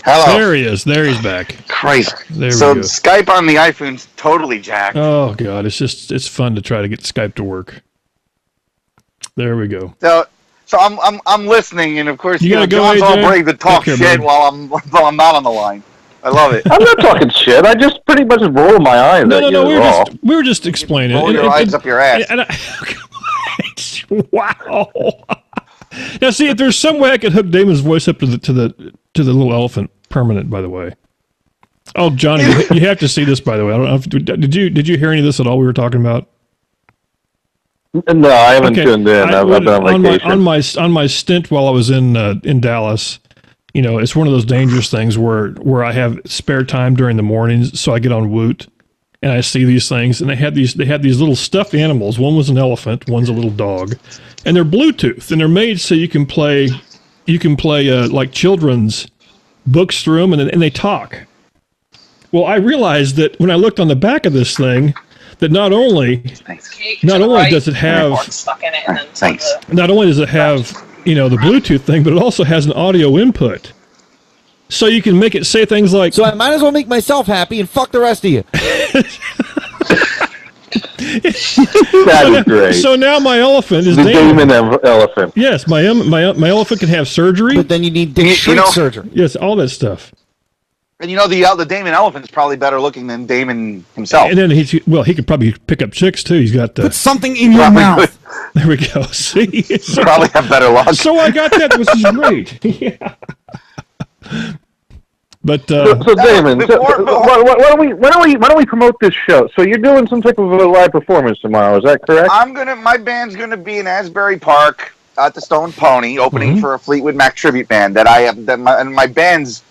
Hello. There he is. There he's back. Crazy. There so we go. Skype on the iPhone's totally jacked. Oh God, it's fun to try to get Skype to work. There we go. So I'm listening, and of course you gotta go, John's AJ. all brave to talk care, shit bud. while I'm not on the line. I love it. I'm not talking shit. I just pretty much roll my eyes. No. We were just explaining. Roll your eyes up your ass. Wow. Now, see, if there's some way I could hook Damon's voice up to the little elephant permanent. By the way. Oh, Johnny, you have to see this. By the way, I don't know if, did you hear any of this at all? We were talking about. No, I haven't tuned in. I've been on vacation. On my stint while I was in Dallas, it's one of those dangerous things where I have spare time during the mornings, so I get on Woot and I see these things, and they had these little stuffed animals. One was an elephant, one's a little dog, and they're Bluetooth, and they're made so you can play like children's books through them, and they talk. Well, I realized that when I looked on the back of this thing, that not only does it have not only does it have the Bluetooth thing, but it also has an audio input, so you can make it say things like. So I might as well make myself happy and fuck the rest of you. That is great. So now my elephant is the Damon elephant. Yes, my elephant can have surgery, but then you need surgery. Yes, all that stuff. And the Damon elephant's probably better looking than Damon himself. And then he could probably pick up chicks too. He's got put something in your mouth. There we go. See, probably have better luck. So I got that, which is great. Yeah. But so Damon, why don't we promote this show? So you're doing some type of a live performance tomorrow. Is that correct? My band's gonna be in Asbury Park at the Stone Pony, opening for a Fleetwood Mac tribute band that I have. And my band's.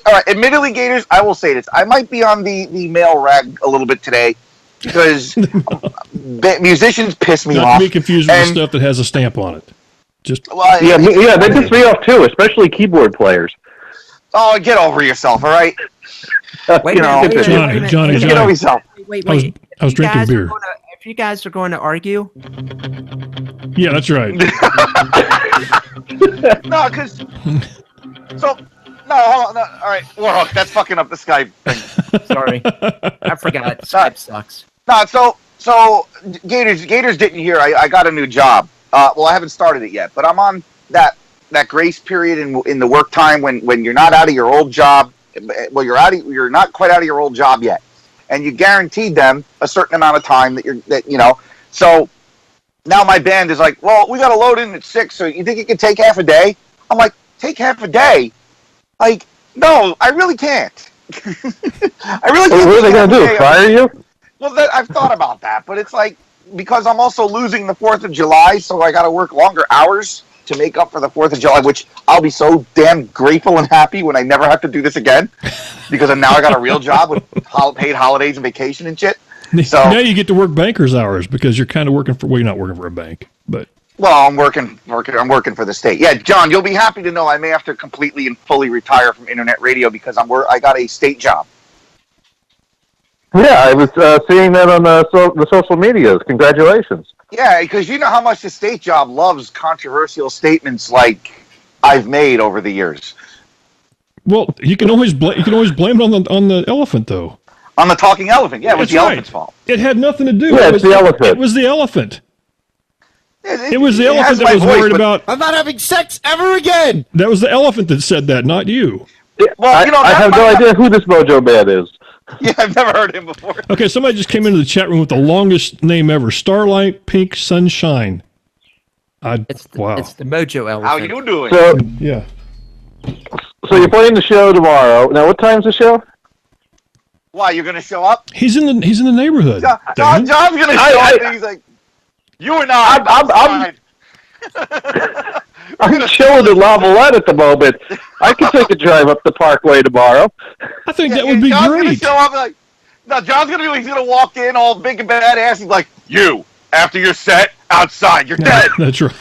All right, admittedly, Gators, I will say this. I might be on the male rag a little bit today because musicians piss me off. Not to be confused with the stuff that has a stamp on it. They piss me off too, especially keyboard players. Oh, get over yourself, all right? Johnny, get over yourself. Wait. I was drinking beer. If you guys are going to argue, yeah, that's right. No, because No, hold on. No, all right, Warhawk, that's fucking up the Skype thing. Sorry. I forgot. Skype sucks. No, so Gators didn't hear. I got a new job. Well, I haven't started it yet, but I'm on that grace period in the work time when you're not out of your old job. Well, you're not quite out of your old job yet, and you guaranteed them a certain amount of time So now my band is like, well, we got to load in at 6, so you think you can take half a day? I'm like, take half a day? Like, no, I really can't. I really can't. What are they going to do, fire you? Well, I've thought about that, but it's like, because I'm also losing the 4th of July, so I got to work longer hours to make up for the 4th of July, which I'll be so damn grateful and happy when I never have to do this again, because now I got a real job with paid holidays and vacation and shit. So now you get to work banker's hours because you're kind of working for. Well, you're not working for a bank, but. Well, I'm working for the state. Yeah, John, you'll be happy to know I may have to completely and fully retire from internet radio because I got a state job. Yeah, I was seeing that on the social medias. Congratulations. Yeah, because you know how much the state job loves controversial statements like I've made over the years. Well, you can always blame it on the elephant, though. On the talking elephant, yeah, it was the elephant's fault. It had nothing to do. Yeah, it's the elephant. It was the elephant. It was the elephant that was worried about. I'm not having sex ever again. That was the elephant that said that, not you. Well, I have no idea who this Mojo Man is. Yeah, I've never heard him before. Okay, somebody just came into the chat room with the longest name ever: Starlight Pink Sunshine. Wow, it's the Mojo elephant. How you doing? So yeah. So you're playing the show tomorrow. Now, what time's the show? Why, you're going to show up? He's in the neighborhood. John's going to show up, and he's like, you and I. I'm chilling in Lavalette at the moment. I can take a drive up the Parkway tomorrow. I think that would be John's great. Gonna show up like, no, John's going to be he's going to walk in all big and badass. He's like, you, after you're set, outside, you're dead. That's right.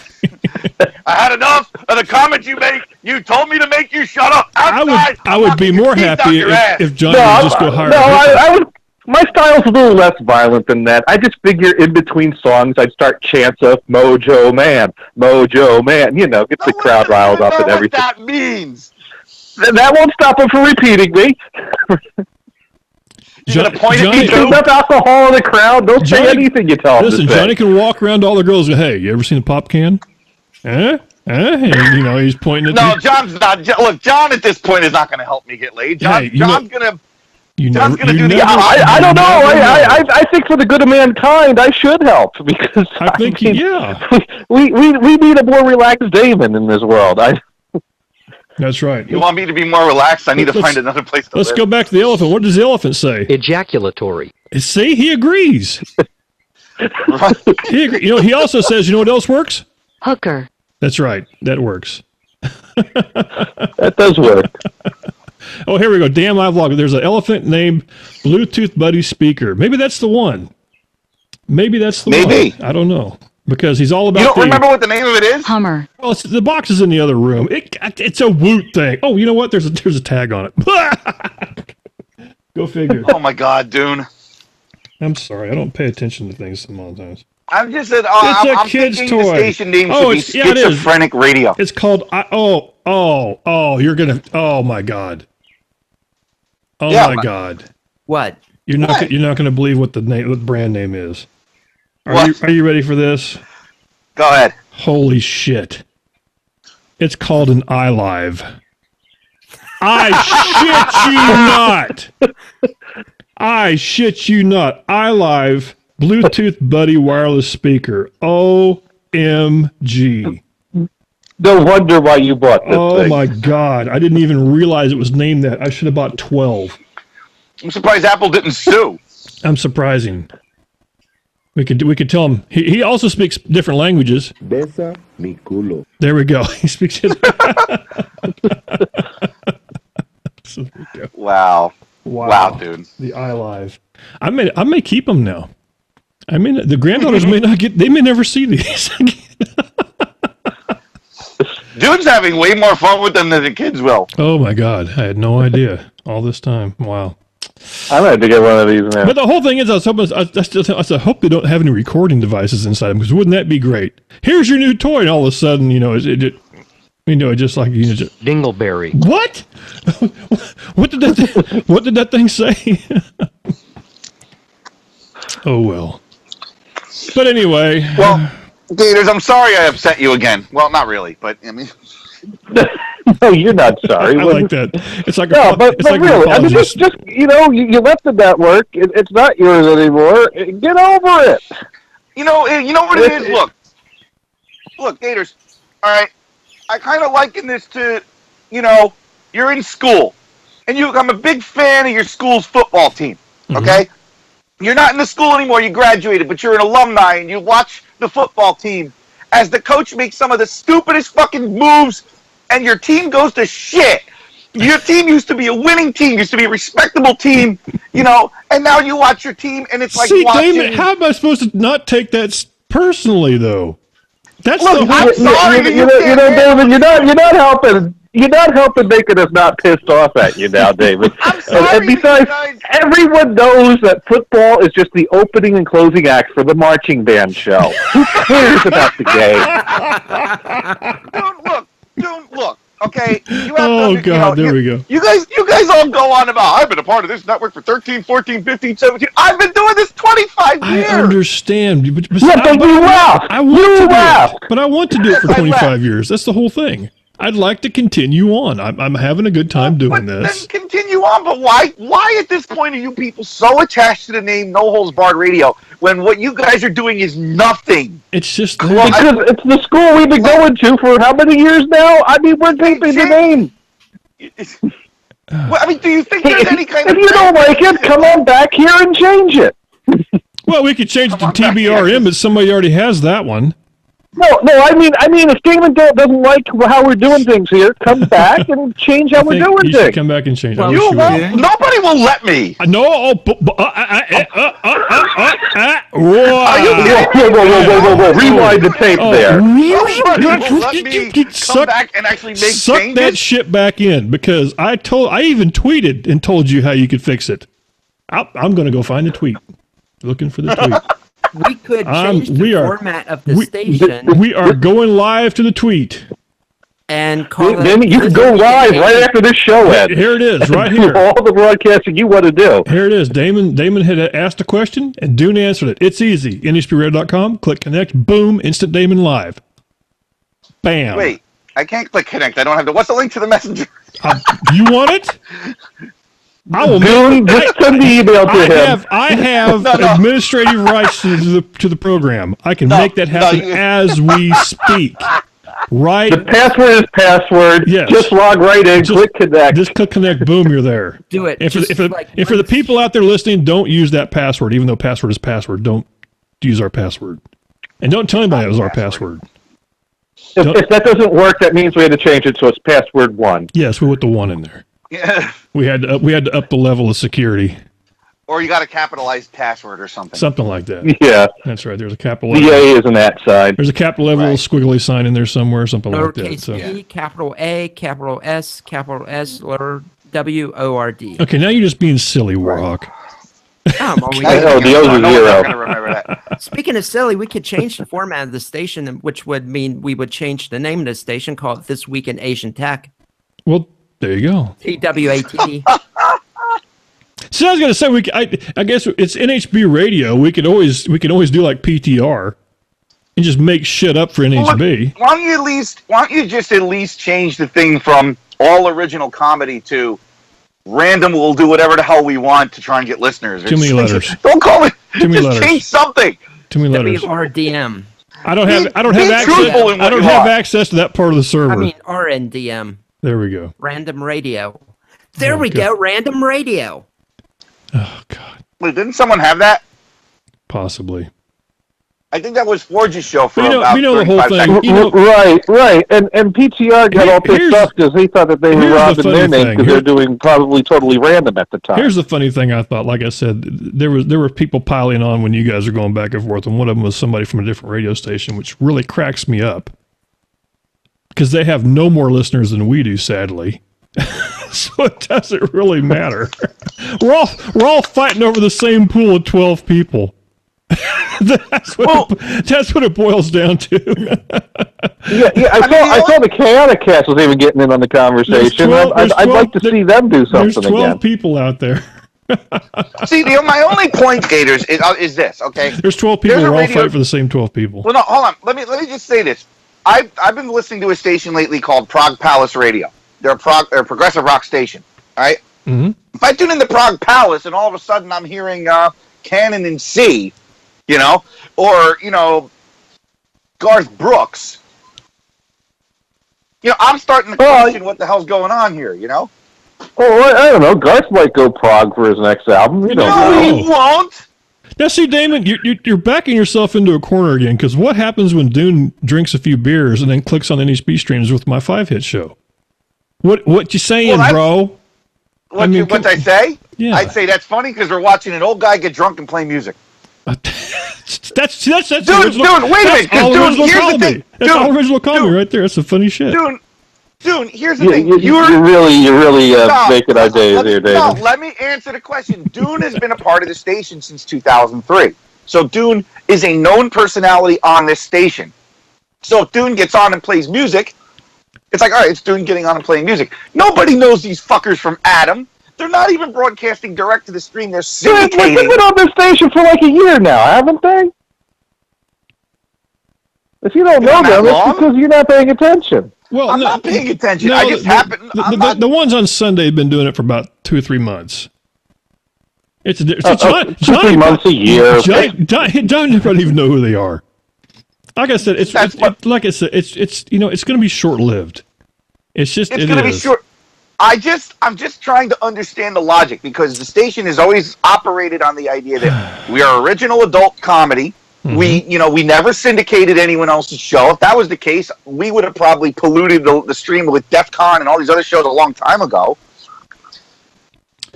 I had enough of the comments you make. You told me to make you shut up. Outside, I would be more happy if John would just go hire. No, I would. My style's a little less violent than that. I just figure in between songs, I'd start chants of Mojo Man, Mojo Man. You know, get the crowd riled up and everything. What that means. That won't stop him from repeating me. You're going to point at me, There's enough alcohol in the crowd. Don't say anything you tell him. Listen, to say. Johnny can walk around to all the girls and go, hey, you ever seen a pop can? And, he's pointing at No, me. John's not. Look, John at this point is not going to help me get laid. John's going to... John's going to do the... I don't know. I think for the good of mankind, I should help because I think, yeah. We need a more relaxed Damon in this world. That's right. You want me to be more relaxed? I need to find another place to live. Let's go back to the elephant. What does the elephant say? Ejaculatory. See, he agrees. Right. He also says, you know what else works? Hooker. That's right. That works. That does work. Oh, here we go. Damn live vlog. There's an elephant named Bluetooth Buddy Speaker. Maybe that's the one. Maybe that's the one. I don't know. Because he's all about. You don't remember what the name of it is? Hummer. Well, the box is in the other room. It's a Woot thing. Oh, you know what? There's a tag on it. Go figure. Oh my God, Dune. I'm sorry. I don't pay attention to things sometimes. I'm just said. It's I'm a kid's thinking toy. the station name should be Schizophrenic Radio. It's called. You're gonna. Oh my God. Oh my God. What? You're not gonna believe what the brand name is. Are you ready for this? Go ahead. Holy shit. It's called an iLive. I shit you not. I shit you not. iLive Bluetooth Buddy wireless speaker. OMG. No wonder why you bought this thing. Oh my God. I didn't even realize it was named that. I should have bought 12. I'm surprised Apple didn't sue. I'm surprising. We could tell him. He also speaks different languages. Besa mi culo. There we go. He speaks it. Wow, dude. The iLive. I may keep them now. I mean, the granddaughters may not get. They may never see these. Dude's having way more fun with them than the kids will. Oh my God! I had no idea all this time. Wow. I'm going to get one of these now. But the whole thing is, I hope they don't have any recording devices inside them, because wouldn't that be great? Here's your new toy, and all of a sudden, just like Dingleberry. What? What did that thing say? Oh well. But anyway. Well, Gators, I'm sorry I upset you again. Well, not really, but I mean. No, you're not sorry. I like that. It's like but really, I mean, just you left the network. It's not yours anymore. Get over it. You know what it is. Look, Gators. All right, I kind of liken this to, you're in school, and I'm a big fan of your school's football team. Okay, you're not in the school anymore. You graduated, but you're an alumni, and you watch the football team, as the coach makes some of the stupidest fucking moves, and your team goes to shit. Your team used to be a winning team, used to be a respectable team, you know, and now you watch your team, and it's like watching... Damon, how am I supposed to not take that personally, though? That's Look, I'm sorry, David, you're not helping. You're not helping making us not pissed off at you now, David. I'm sorry, and besides, everyone knows that football is just the opening and closing act for the marching band show. Who cares about the game? Don't look. Okay, you have oh, to, God, there we go. You guys all go on about, I've been a part of this network for 13, 14, 15, 17. I've been doing this 25 years. I understand. But you left. I want to do it for 25 years. That's the whole thing. I'd like to continue on. I'm having a good time doing this. Then continue on, but why at this point are you people so attached to the name No Holds Barred Radio when what you guys are doing is nothing? It's just because it's the school we've been going to for how many years now? I mean, we're keeping the name. Well, I mean, do you think there's any kind of... If you don't like it, come on back here and change it. Well, we could change it to TBRM, but somebody already has that one. No. I mean, if Damon doesn't like how we're doing things here, come back and change how we're doing you things. Should come back and change. Well, nobody will let me. No. Whoa! Rewind the tape there. Nobody will let me come back and actually make changes. Suck that shit back in, because I even tweeted and told you how you could fix it. I'm going to go find the tweet. Looking for the tweet. We could change the format of the station. We are going live to the tweet. And call it. You can go live right after this show ends. Here it is, right here. All the broadcasting you want to do. Here it is. Damon had asked a question, and Dune answered it. It's easy. NHPRadio.com, click connect, boom, instant Damon live. Bam. Wait, I can't click connect. I don't have the... What's the link to the messenger? You want it? I will just send the email to him. I have administrative rights to the program. I can make that happen as we speak. Right. The password is password. Yes. Just log right in. Click connect. Just click connect. Boom. You're there. Do it. If for the people out there listening, don't use that password. Even though password is password, don't use our password, and don't tell anybody it was our password. If that doesn't work, that means we had to change it, so it's password 1. Yes, we put the 1 in there. Yeah. We had to up the level of security. Or you got a capitalized password or something. Something like that. Yeah. That's right. There's a capital The A is an at sign. There's a capital level squiggly sign in there somewhere, something like that. So. P, capital A, capital S, or W-O-R-D. Okay, now you're just being silly, Warhawk. The O's are 0. Remember that. Speaking of silly, we could change the format of the station, which would mean we would change the name of the station, call it This Week in Asian Tech. Well, there you go. TWAT. So I was going to say, I guess it's NHB radio. We can always do like PTR and just make shit up for NHB. Well, why don't you just at least change the thing from all original comedy to random? We'll do whatever the hell we want to try and get listeners. Too many letters. Don't call it. Too many letters. Change something. Too many letters. WRDM. I don't have access to that part of the server. I mean RNDM. There we go. Random radio. There we go. Random radio. Oh, God. Wait, didn't someone have that? Possibly. I think that was Forge's show for about the whole thing. Right. And PTR got all pissed off because he thought that they were robbing their name because they're doing probably totally random at the time. Here's the funny thing I thought. Like I said, there were people piling on when you guys are going back and forth, and one of them was somebody from a different radio station, which really cracks me up because they have no more listeners than we do, sadly. So it doesn't really matter. We're all fighting over the same pool of 12 people. That's what it boils down to. I saw the Chaotic Cast was even getting in on the conversation. I'd like to see them do something again. There's 12 people out there. See, my only point, Gators, is this. Okay, there's 12 people who all fight for the same 12 people. Well, no, hold on. Let me just say this. I've been listening to a station lately called Prague Palace Radio. They're a progressive rock station. All right. Mm-hmm. If I tune in the Prague Palace and all of a sudden I'm hearing Canon in C, or Garth Brooks, I'm starting to question what the hell's going on here. Oh, I don't know. Garth might go Prague for his next album. No, he won't. Now, see, Damon, you're backing yourself into a corner again, because what happens when Dune drinks a few beers and then clicks on NHB streams with my 5-hit show? What you saying, bro? What I say? Yeah. I'd say that's funny because we're watching an old guy get drunk and play music. That's Dude, wait a minute. Dude, here's the thing. That's all original comedy right there. That's some funny shit. Dude, here's the thing. You're really making our days here, David. No, let me answer the question. Dune has been a part of the station since 2003. So Dune is a known personality on this station. So if Dune gets on and plays music, it's like, all right, it's Dune getting on and playing music. Nobody knows these fuckers from Adam. They're not even broadcasting direct to the stream. They're syndicating. They've been on this station for like a year now, haven't they? If you don't know them, it's because you're not paying attention. Well, I'm not paying attention. No, I just happen. The ones on Sunday have been doing it for about 2 or 3 months. It's 2 or 3 months a year. John doesn't even know who they are. Like I said, it's going to be short lived. It's going to be short. I'm just trying to understand the logic because the station has always operated on the idea that we are original adult comedy. Mm-hmm. We never syndicated anyone else's show. If that was the case, we would have probably polluted the stream with DEF CON and all these other shows a long time ago.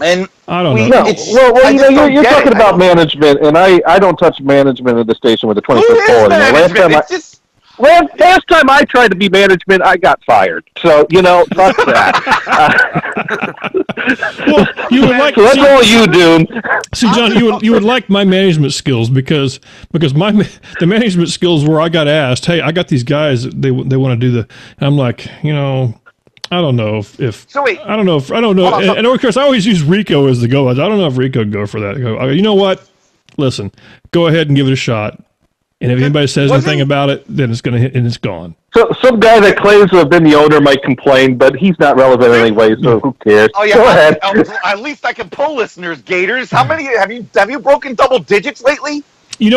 And I don't know. You're talking about management, and I don't touch management of the station with a 20-foot pole. Last time I tried to be management, I got fired. So, fuck that. That's all you do. See, John, you would like my management skills because the management skills where I got asked, hey, I got these guys, they want to do and I'm like, I don't know if so wait, I don't know. And of course, I always use Rico as the go. I don't know if Rico would go for that. You know what? Listen, go ahead and give it a shot. And if anybody says anything about it, then it's going to hit and it's gone. So some guy that claims to have been the owner might complain, but he's not relevant anyway, so who cares? Oh yeah, go ahead. At least I can pull listeners, Gators. How many have you broken double digits lately?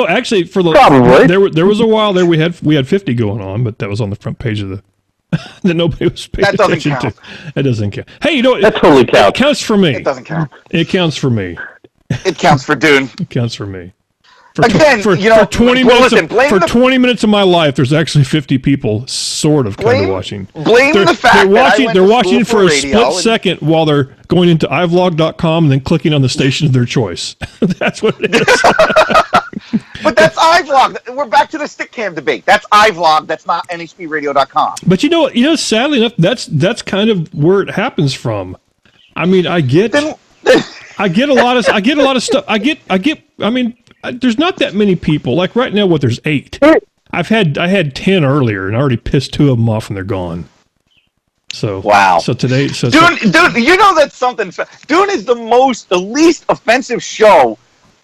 Actually, probably there was a while there we had 50 going on, but that was on the front page of the that nobody was paying attention to. That doesn't count. Hey, that totally counts. It counts for me. It doesn't count. It counts for me. It counts for Dune. It counts for me. For 20 minutes of my life, there's actually 50 people sort of kind of watching. The fact they're watching for a split second while they're going into ivlog.com and then clicking on the station of their choice. That's what it is. But that's iVlog. We're back to the stick cam debate. That's iVlog. That's not nhbradio.com. But sadly enough, that's kind of where it happens from. I mean, I get a lot of stuff. I mean, there's not that many people. Like right now, there's 8. I had 10 earlier, and I already pissed 2 of them off, and they're gone. So wow. So today, Dune, that's something. Dune is the least offensive show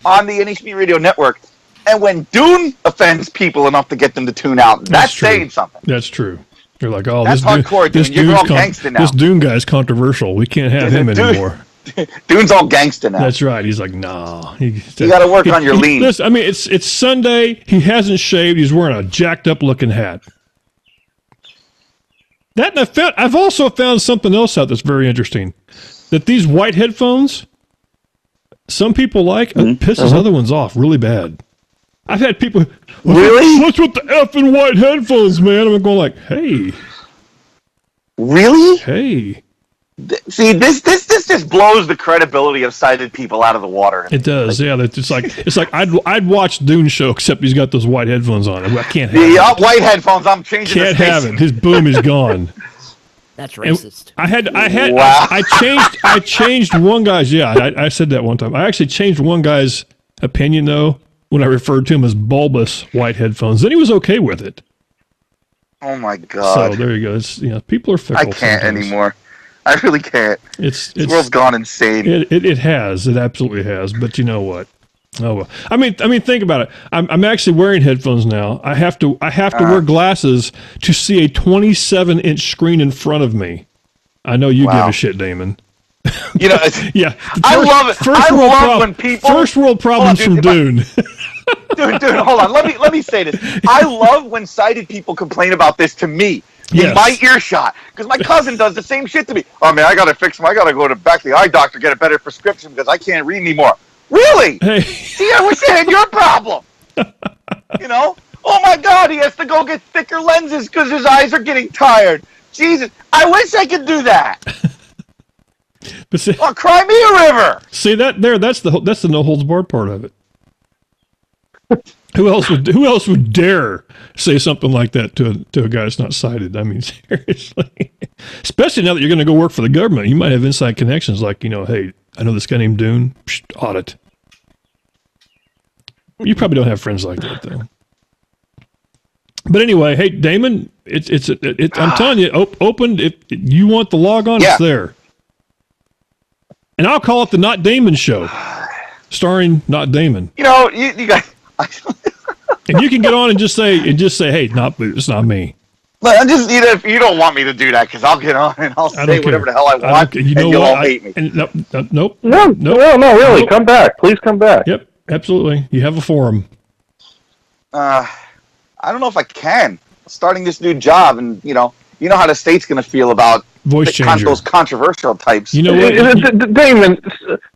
on the NHB Radio Network, and when Dune offends people enough to get them to tune out, that's saying something. That's true. You're like, oh, that's hardcore. This Dune guy's controversial. We can't have him anymore. Dune's all gangsta now. That's right. He's like, nah. You got to work on your lean. Listen, I mean, it's Sunday. He hasn't shaved. He's wearing a jacked up looking hat. I've also found something else out that's very interesting. That these white headphones, some people like, pisses other ones off really bad. I've had people, really? What's with the effing white headphones, man? I'm going like, hey. Really? Hey. See, this just blows the credibility of sighted people out of the water. It does, yeah. It's like I'd watch Dune show, except he's got those white headphones on. I can't have it. White headphones. I'm changing. Can't have it. His boom is gone. That's racist. Wow. I changed one guy's. Yeah, I said that one time. I actually changed one guy's opinion though when I referred to him as bulbous white headphones. Then he was okay with it. Oh my god! So there you go. It's, people are fickle. I can't anymore. I really can't. This world's gone insane. It has. It absolutely has. But you know what? Oh well. I mean, think about it. I'm actually wearing headphones now. I have to wear glasses to see a 27-inch screen in front of me. I know you give a shit, Damon. Yeah. I love it. I love when people. First world problems from Dune. Dude, hold on. Let me say this. I love when sighted people complain about this to me. In my earshot, because my cousin does the same shit to me. Oh man, I gotta go back to the eye doctor, get a better prescription because I can't read anymore. Really? Hey. See, I wish I had your problem. You know? Oh my God, he has to go get thicker lenses because his eyes are getting tired. Jesus, I wish I could do that. But see, or cry me a river. See that's the no holds barred part of it. Who else would dare say something like that to a guy that's not sighted? I mean, seriously. Especially now that you're going to go work for the government, you might have inside connections. Like, hey, I know this guy named Dune. Audit. You probably don't have friends like that though. But anyway, hey Damon, I'm telling you, open if you want the log on, it's there. And I'll call it the Not Damon Show, starring Not Damon. You guys. And you can get on and just say, hey, it's not me. Look, I'm just if you don't want me to do that, because I'll get on and I'll say whatever the hell I want, and you'll all hate me. Nope. No, really, nope. Come back. Please come back. Yep, absolutely. You have a forum. I don't know if I can. Starting this new job, and you know how the state's going to feel about voice changer. Those controversial types. You know what, Damon?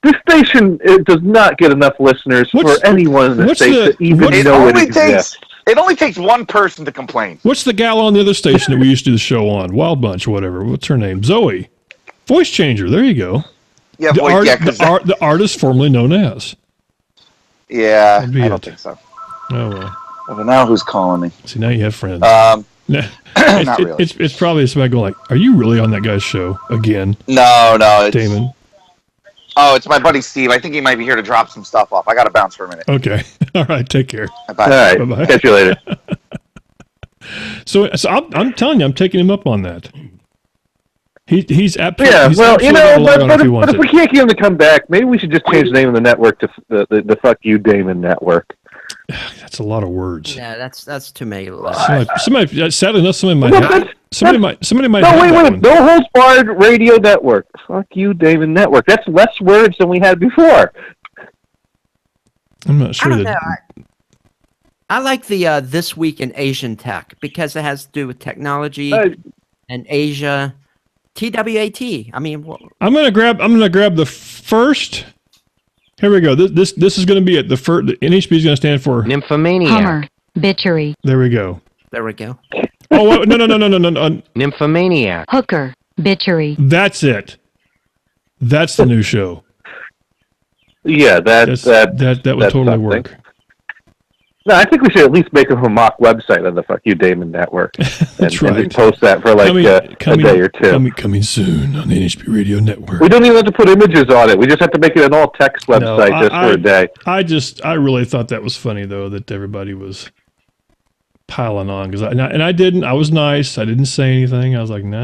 This station does not get enough listeners for anyone in the state to even know it exists. It only takes one person to complain. What's the gal on the other station that we used to do the show on? Wild Bunch or whatever. What's her name? Zoe. Voice changer. There you go. Yeah, the artist formerly known as. Yeah, I don't think so. Oh, well. Well, now who's calling me? See, now you have friends. Not really. It's probably somebody going like, are you really on that guy's show again? No. It's, Damon. Oh, it's my buddy Steve. I think he might be here to drop some stuff off. I got to bounce for a minute. Okay. All right. Take care. Bye. All right. Bye-bye. Catch you later. So I'm telling you, I'm taking him up on that. He's absolutely. Yeah, he's well, but if we can't get him to come back, maybe we should just change the name of the network to the Fuck You Damon Network. That's a lot of words. Yeah, that's too many. Somebody sadly enough, somebody might. No, wait. No Holds Barred Radio Network. Fuck You Damon Network. That's less words than we had before. I'm not sure I don't know. I like the This Week in Asian Tech because it has to do with technology and Asia. TWAT. I mean, I'm gonna grab the first. Here we go. This is going to be it. The first. The NHB is going to stand for nymphomaniac. Hummer. Bitchery. There we go. Oh no. Nymphomaniac. Hooker. Bitchery. That's it. That's the new show. Yeah, that would totally work. No, I think we should at least make a mock website on the Fuck You Damon Network. That's right. And post that for like a day or two. Coming soon on the NHB Radio Network. We don't even have to put images on it. We just have to make it an all-text website for a day. I really thought that was funny, though, that everybody was piling on. I didn't. I was nice. I didn't say anything. I was like, no,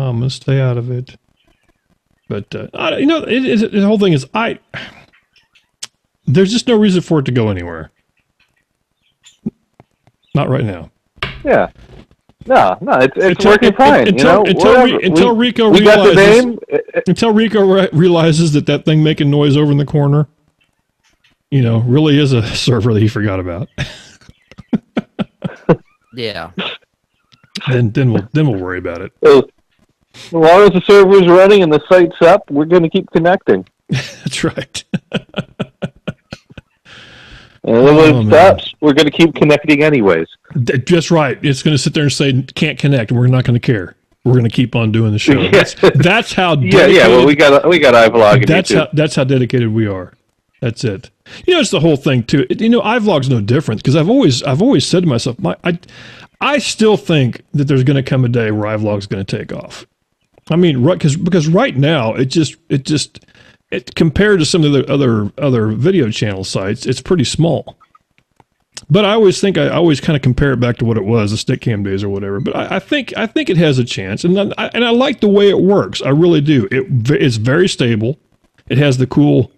I'm going to stay out of it. But, the whole thing is, there's just no reason for it to go anywhere. Not right now. Yeah. No, it's working fine. Until Rico realizes that thing making noise over in the corner, really is a server that he forgot about. Yeah. Then we'll worry about it. As long as the server is running and the site's up, we're going to keep connecting. That's right. And when it stops, we're going to keep connecting anyways. Just right. It's going to sit there and say, can't connect, and we're not going to care. We're going to keep on doing the show. Yeah. That's how dedicated... Yeah, well, we got iVlog. That's how dedicated we are. That's it. It's the whole thing, too. iVlog's no different, because I've always said to myself, I still think that there's going to come a day where iVlog's going to take off. I mean, because right now, it compared to some of the other video channel sites, it's pretty small. But I always kind of compare it back to what it was, the Stickcam days or whatever. But I think it has a chance, and I like the way it works. I really do. It's very stable. It has the cool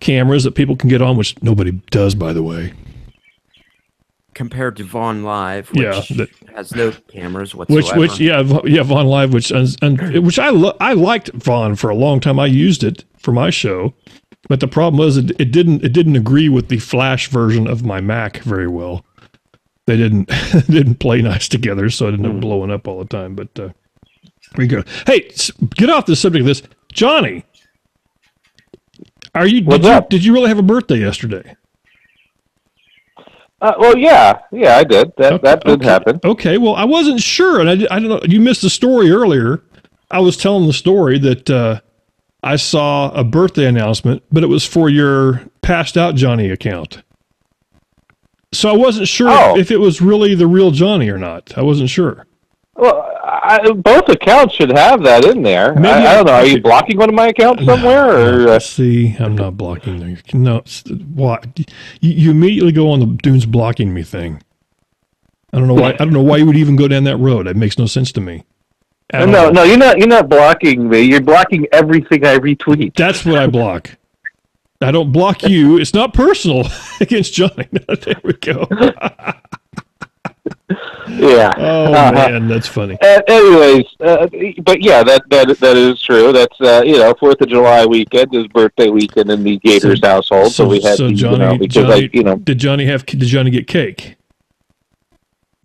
cameras that people can get on, which nobody does, by the way. Compared to Vaughn Live, which has no cameras whatsoever. Which Vaughn Live, which I liked Vaughn for a long time. I used it for my show, but the problem was it didn't agree with the Flash version of my Mac very well. They didn't play nice together, so I ended up blowing up all the time. But here we go. Hey, get off the subject of this, Johnny. Did you really have a birthday yesterday? Well, yeah, I did. That did happen. Okay, well, I wasn't sure, and I don't know. You missed the story earlier. I was telling the story that I saw a birthday announcement, but it was for your Passed Out Johnny account. So I wasn't sure if it was really the real Johnny or not. I wasn't sure. Well, both accounts should have that in there. I don't know. Are you blocking one of my accounts somewhere? Or see, I'm not blocking them. No, why? You immediately go on the Dune's blocking me thing. I don't know why. I don't know why you would even go down that road. It makes no sense to me. No, you're not blocking me. You're blocking everything I retweet. That's what I block. I don't block you. It's not personal against Johnny. There we go. Yeah. Oh man, that's funny. Anyways, but yeah, that is true. That's 4th of July weekend is birthday weekend in the Gators household. So we had Johnny. Did Johnny get cake?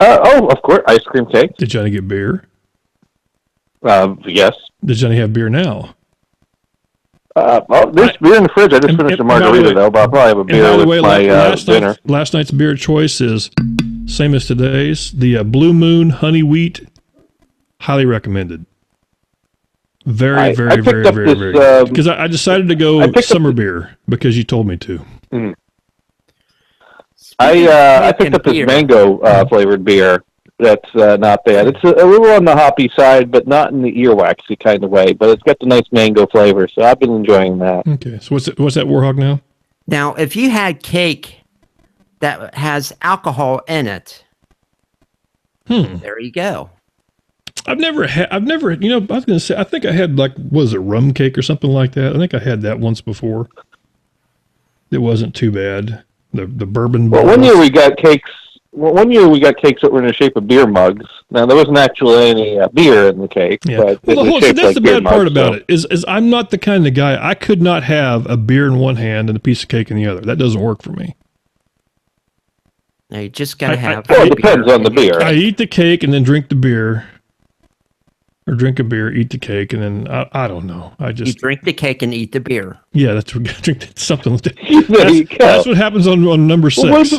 Of course, ice cream cake. Did Johnny get beer? Yes. Does Johnny have beer now? There's beer in the fridge. I just finished a margarita, though, but I'll probably have a beer with my dinner. Last night's beer choice is same as today's. The Blue Moon Honey Wheat. Highly recommended. Very good. Because I decided to go summer beer because you told me to. Mm. I picked up this mango flavored beer. That's not bad. It's a little on the hoppy side, but not in the earwaxy kind of way. But it's got the nice mango flavor, so I've been enjoying that. Okay, so what's that Warhawk now? Now, if you had cake that has alcohol in it, there you go. I was going to say, I think I had was it rum cake or something like that? I think I had that once before. It wasn't too bad. The bourbon. Well, one year we got cakes that were in the shape of beer mugs. Now, there wasn't actually any beer in the cake. Yeah. But that's the bad part about it, is I'm not the kind of guy, I could not have a beer in one hand and a piece of cake in the other. That doesn't work for me. Now, you just got to have... Well, it depends on the beer. I eat the cake and then drink the beer. Or drink a beer, eat the cake, and then, I don't know. You drink the cake and eat the beer. Yeah, that's something like that. That's what happens on number 6.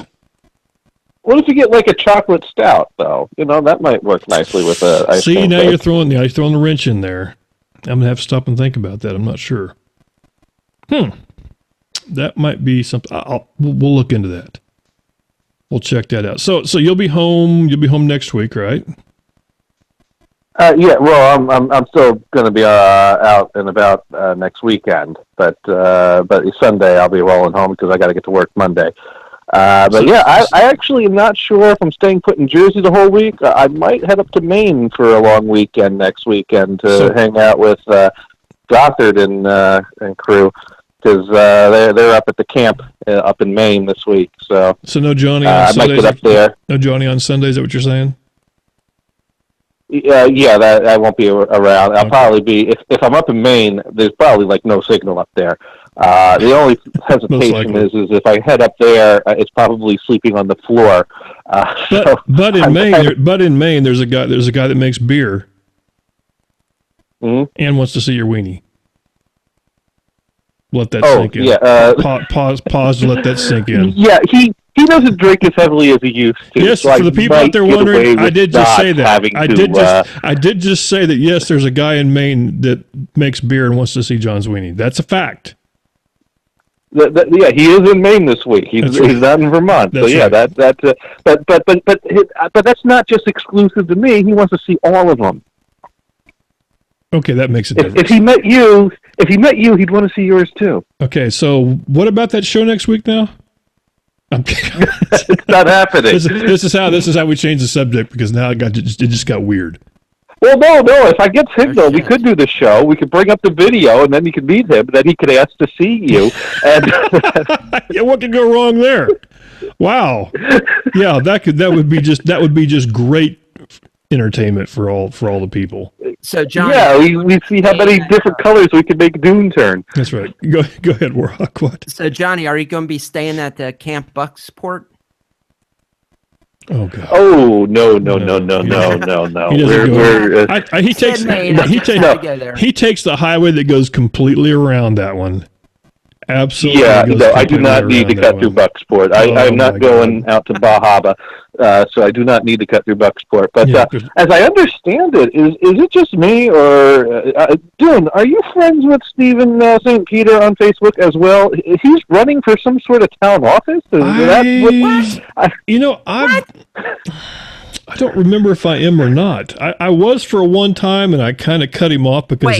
What if you get a chocolate stout, though? That might work nicely with a ice cream. See, now you're throwing the wrench in there. I'm going to have to stop and think about that. I'm not sure. That might be something. We'll look into that. We'll check that out. So you'll be home next week, right? Yeah, well, I'm still going to be out and about next weekend, but Sunday I'll be rolling home because I got to get to work Monday. But yeah, I actually am not sure if I'm staying put in Jersey the whole week. I might head up to Maine for a long weekend next weekend to hang out with Gothard and crew because they're up at the camp up in Maine this week. So no Johnny on Sundays. I might get up there. No Johnny on Sundays. Is that what you're saying? Yeah, that I won't be around. I'll probably be if I'm up in Maine. There's probably no signal up there. The only hesitation is if I head up there, it's probably sleeping on the floor. But in Maine, there's a guy that makes beer and wants to see your weenie. Let that sink in. Yeah. Pause to let that sink in. Yeah, he doesn't drink as heavily as he used to. Yes, so for the people out there wondering, I did just say that. I did just say that. Yes, there's a guy in Maine that makes beer and wants to see John's weenie. That's a fact. Yeah, he is in Maine this week. He's not in Vermont. That's so yeah, right. but that's not just exclusive to me. He wants to see all of them. Okay, that makes a difference. If he met you, he'd want to see yours too. Okay, so what about that show next week now? It's not happening. This is how we change the subject because now it just got weird. Well, no. If I get signal, we could do the show. We could bring up the video, and then you could meet him. Then he could ask to see you. And yeah, what could go wrong there? Wow. Yeah, that would be just great entertainment for all the people. So, John. Yeah, we see how many different colors we can make Dune turn. That's right. Go ahead, Warhawk. What? So, Johnny, are you going to be staying at Camp Bucksport? Oh God! Oh no! He takes the highway that goes completely around that one, Absolutely. Yeah, no, I do not need to cut through Bucksport. I'm not going out to Bahama, so I do not need to cut through Bucksport. But as I understand it, is it just me, or Dylan, are you friends with Stephen St. Peter on Facebook as well? He's running for some sort of town office? I don't remember if I am or not. I was for one time, and I kind of cut him off because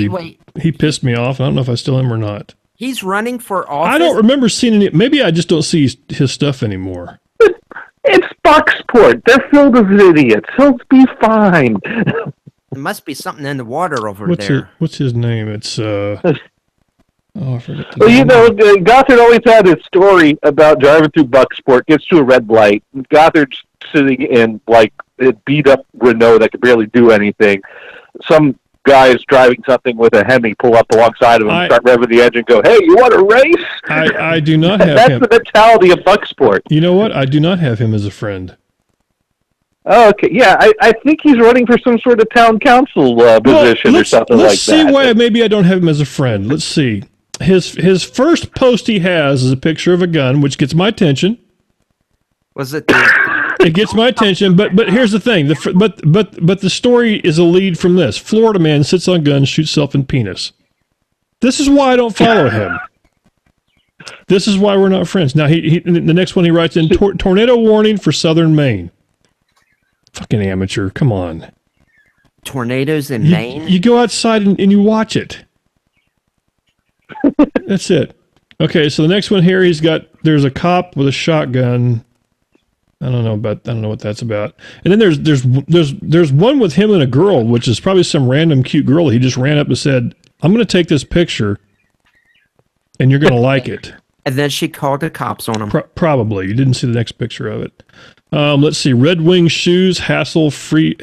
he pissed me off. I don't know if I still am or not. He's running for office? I don't remember seeing any. Maybe I just don't see his stuff anymore. It's Bucksport. They're filled with idiots. He'll be fine. There must be something in the water over there. What's his name? It's I forget the name. Gothard always had his story about driving through Bucksport, gets to a red light. Gothard's sitting in a beat up Renault that could barely do anything. Some guys driving something with a Hemi pull up alongside of him, start revving the engine, go, "Hey, you want to race?" I do not have That's him. the mentality of Bucksport. You know what? I do not have him as a friend. Oh, okay. Yeah, I think he's running for some sort of town council position or something like that. Let's see why maybe I don't have him as a friend. Let's see. His first post he has is a picture of a gun, which gets my attention. Was it? It gets my attention, but here's the thing. But the story is a lead from this. Florida man sits on gun, shoots self in penis. This is why I don't follow him. This is why we're not friends. Now the next one he writes in tornado warning for southern Maine. Fucking amateur, come on. Tornadoes in Maine? You go outside and you watch it. That's it. Okay, so the next one here, there's a cop with a shotgun. I don't know what that's about. And then there's one with him and a girl, which is probably some random cute girl. He just ran up and said, "I'm going to take this picture, and you're going to like it." And then she called the cops on him. Probably. You didn't see the next picture of it. Let's see. Red Wing Shoes hassle-free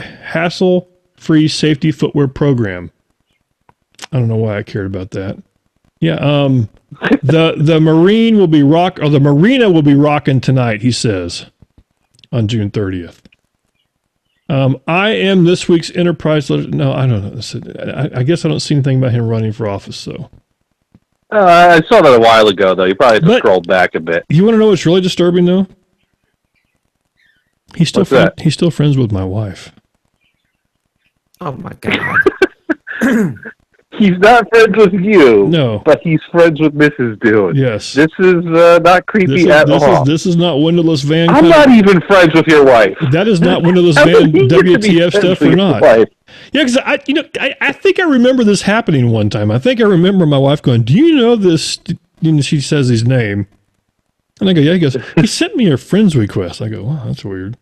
safety footwear program. I don't know why I cared about that. Yeah. The Marine will be the Marina will be rocking tonight, he says. On June 30th. I am this week's Enterprise. No, I don't know. I guess I don't see anything about him running for office, though. I saw that a while ago, though. You probably have to scroll back a bit. You want to know what's really disturbing, though? He's still friends with my wife. Oh, my God. He's not friends with you. No. But he's friends with Mrs. Dune. Yes. This is not creepy at all. This is not windowless van. I'm not even friends with your wife. That is not windowless van WTF stuff or not. Yeah, because I think I remember this happening one time. I think I remember my wife going, "Do you know this?" And she says his name. And I go, "Yeah." He goes, "He sent me a friend's request." I go, "Wow, that's weird."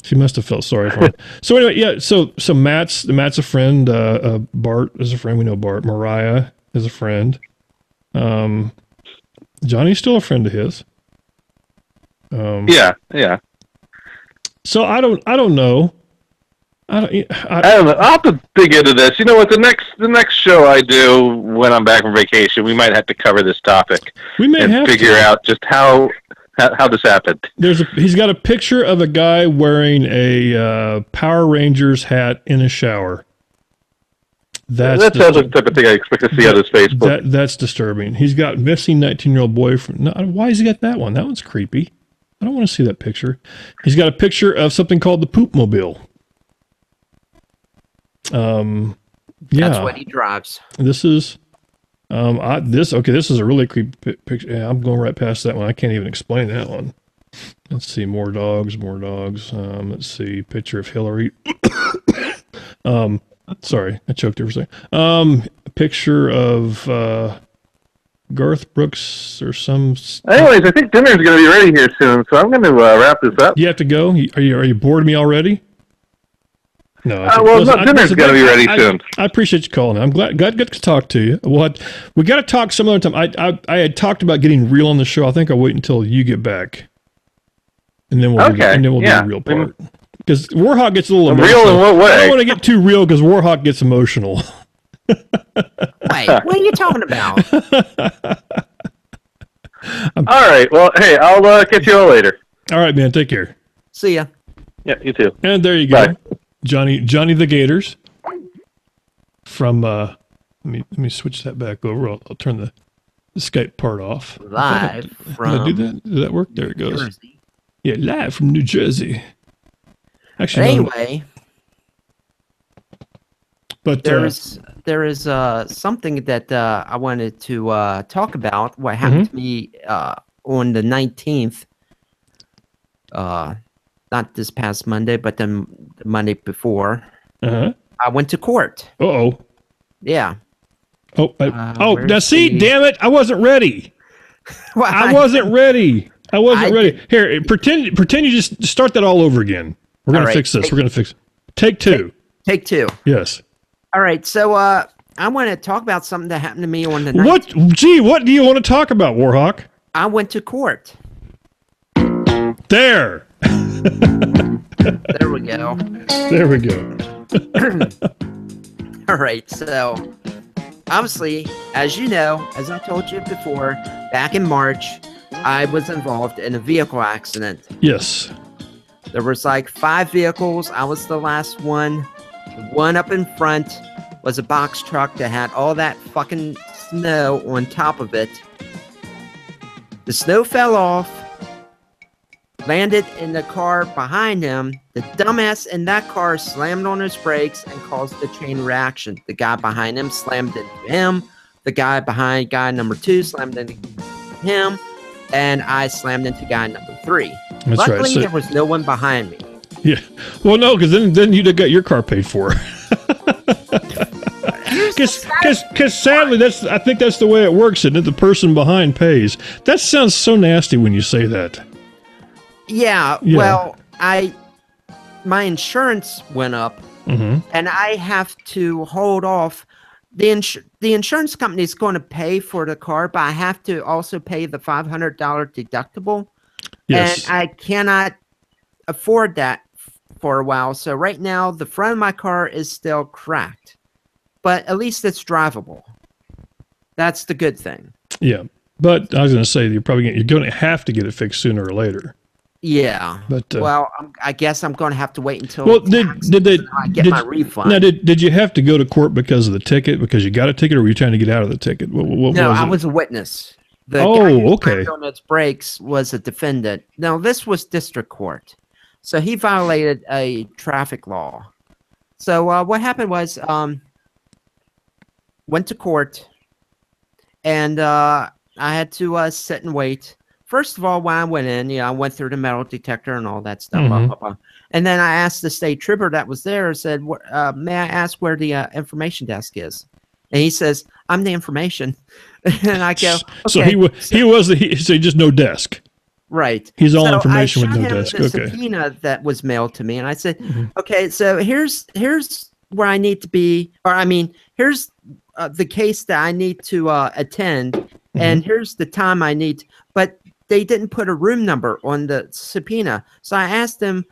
She must have felt sorry for him. So anyway, yeah. So Matt's a friend. Bart is a friend. We know Bart. Mariah is a friend. Johnny's still a friend of his. Yeah. So I don't know. I don't know. I'll have to dig into this. You know what? The next show I do when I'm back from vacation, we might have to cover this topic. We may have to figure out just how this happened. He's got a picture of a guy wearing a Power Rangers hat in a shower. That sounds like the type of thing I expect to see on his Facebook. That's disturbing. He's got missing 19-year-old boyfriend. No, why has he got that one? That one's creepy. I don't want to see that picture. He's got a picture of something called the Poop Mobile. Yeah. That's what he drives. This is this is a really creepy picture. Yeah, I'm going right past that one. I can't even explain that one. Let's see, more dogs. Let's see, picture of Hillary. Sorry, I choked there for a second. A picture of Garth Brooks or some. Anyways, I think dinner's going to be ready here soon, so I'm going to wrap this up. You have to go. Are you bored of me already? No. Dinner's going to be ready soon. I appreciate you calling. I'm glad to talk to you. We got to talk some other time. I had talked about getting real on the show. I think I'll wait until you get back, and then we'll do the real part. Because Warhawk gets a little emotional. Real in what way? I don't want to get too real because Warhawk gets emotional. Wait, what are you talking about? All right. Well, hey, I'll catch you all later. All right, man. Take care. See ya. Yeah, you too. And there you go. Bye. Johnny the Gators from let me switch that back over. I'll turn the Skype part off. Live from Did I do that? Did that work? There it goes. Jersey. Yeah, live from New Jersey. Actually, anyway, but there is something that I wanted to talk about. What happened to me on the 19th? Not this past Monday, but the Monday before. I went to court. Uh-oh. Yeah. Oh, now see, damn it, I wasn't ready. Well, I wasn't ready. I wasn't ready. Here, pretend you just start that all over again. We're going to fix this. We're going to fix it. Take two. Take two. Yes. All right, so I want to talk about something that happened to me on the 19th. What do you want to talk about, Warhawk? I went to court. There. There we go. There we go. All right, so obviously, as you know, as I told you before, back in March, I was involved in a vehicle accident. Yes. There was like 5 vehicles. I was the last one. The one up in front was a box truck that had all that fucking snow on top of it. The snow fell off, landed in the car behind him. The dumbass in that car slammed on his brakes and caused a chain reaction. The guy behind him slammed into him. The guy behind guy number 2 slammed into him. And I slammed into guy number 3. That's Luckily, right. So, there was no one behind me. Yeah. Well, no, because then you'd have got your car paid for. Because sadly, I think that's the way it works, and the person behind pays. That sounds so nasty when you say that. Yeah. Well, my insurance went up, and I have to hold off. The insurance company is going to pay for the car, but I have to also pay the $500 deductible. Yes. And I cannot afford that for a while. So right now, the front of my car is still cracked, but at least it's drivable. That's the good thing. Yeah. But I was going to say, you're going to have to get it fixed sooner or later. Yeah. But well, I guess I'm going to have to wait until I get my refund. Now, did you have to go to court because of the ticket? Because you got a ticket, or were you trying to get out of the ticket? What no, was I it? was a witness. The guy who slammed on its brakes was a defendant. Now, this was district court, so he violated a traffic law. So what happened was, went to court, and I had to sit and wait. First of all, when I went in, I went through the metal detector and all that stuff. Blah, blah, blah. And then I asked the state trooper that was there, I said, may I ask where the information desk is? And he says, I'm the information. And I go, okay. So just no desk. Right. He's all information with no desk. Okay. Subpoena that was mailed to me. And I said, okay, so here's where I need to be. Or I mean, here's the case that I need to attend. And here's the time I need. But they didn't put a room number on the subpoena. So I asked him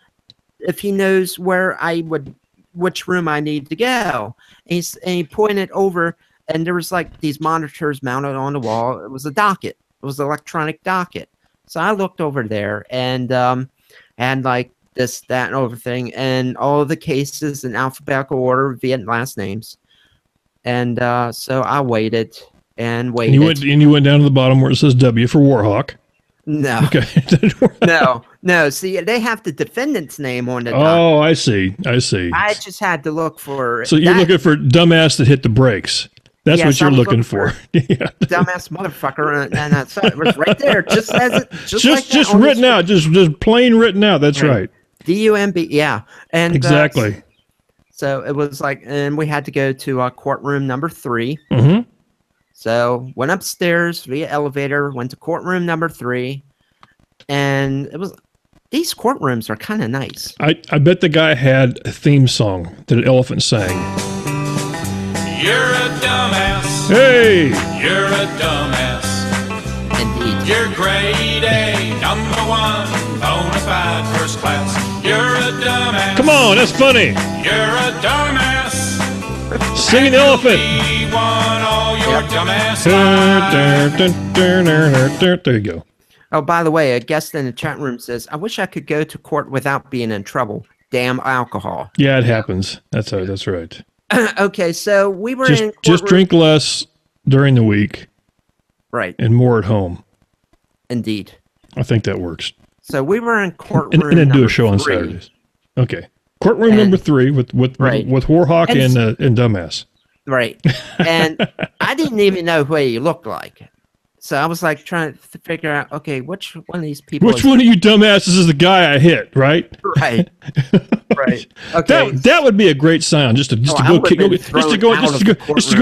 if he knows which room I need to go. And he pointed over, and there was like these monitors mounted on the wall. It was a docket. It was an electronic docket. So I looked over there and like this, that, and everything, and all of the cases in alphabetical order via last names. And so I waited and waited. And you went down to the bottom where it says W for Warhawk. No. Okay. No. See, they have the defendant's name on the document. Oh, I see. I just had to look for. So you're looking for dumbass that hit the brakes. That's what you're looking for. Yeah. Dumbass motherfucker, and that's it was right there, just as it, just written out, just plain written out. That's right. DUMB, yeah, and exactly. So it was like, and we had to go to courtroom number 3. So went upstairs via elevator, went to courtroom number 3, and it was, these courtrooms are kind of nice. I bet the guy had a theme song that an elephant sang. You're a dumbass. Hey! You're a dumbass. Indeed. You're grade A, #1, bona fide, first class. You're a dumbass. Come on, that's funny. You're a dumbass. Singing the elephant. We want all your dumbass lives. There you go. Oh, by the way, a guest in the chat room says, I wish I could go to court without being in trouble. Damn alcohol. Yeah, it happens. That's right. Okay, so we were in just drink less during the week. Right. and more at home. Indeed. I think that works. So we were in courtroom and then do a show on 3. Saturdays. Okay. Courtroom number 3 with Warhawk and Dumbass. Right. And I didn't even know who he looked like. So I was like trying to figure out, okay, which one of these people Which one of you dumbasses is the guy I hit, right? Right. Right. Okay. That would be a great sound just to go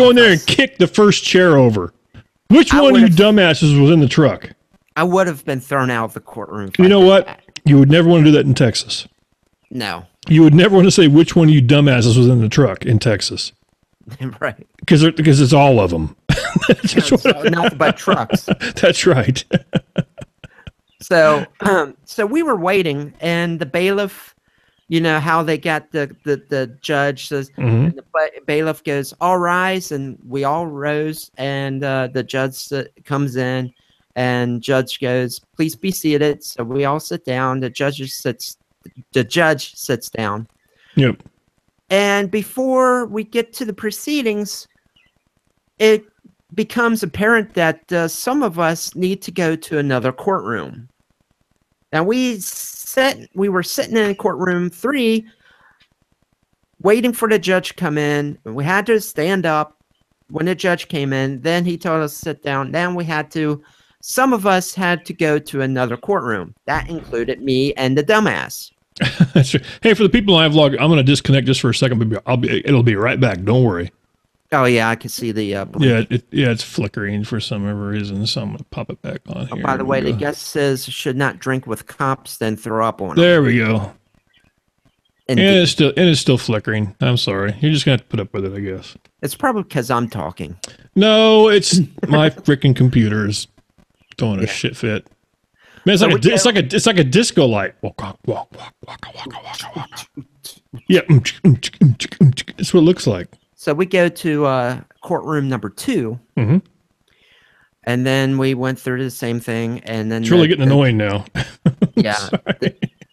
in there and kick the first chair over. Which one of you dumbasses was in the truck? I would have been thrown out of the courtroom. You know what? You would never want to do that in Texas. No. You would never want to say which one of you dumbasses was in the truck in Texas. Right. Because it's all of them. Not but trucks. That's right. So we were waiting, and the bailiff, you know how they got the judge says, and the bailiff goes, "All rise," and we all rose, and the judge comes in, and judge goes, "Please be seated." So we all sit down. The judge sits down. Yep. And before we get to the proceedings, it becomes apparent that some of us need to go to another courtroom. Now we were sitting in courtroom 3, waiting for the judge to come in. We had to stand up when the judge came in. Then he told us to sit down. Then some of us had to go to another courtroom. That included me and the dumbass. That's right. Hey, for the people in live vlog, I'm going to disconnect just for a second, but it'll be right back. Don't worry. Oh yeah, I can see the. It's flickering for some reason. So I'm going to pop it back on here. By the way, the guest says should not drink with cops, then throw up on. There we go. And it's still flickering. I'm sorry. You're just going to have to put up with it, I guess. It's probably because I'm talking. No, it's my freaking computer's throwing a shit fit. Man, it's like a disco light. Walk, walk, walk, walk, walk, walk, walk, walk. Yeah, that's what it looks like. So we go to courtroom number 2, and then we went through the same thing, and then it's really getting annoying now. Yeah,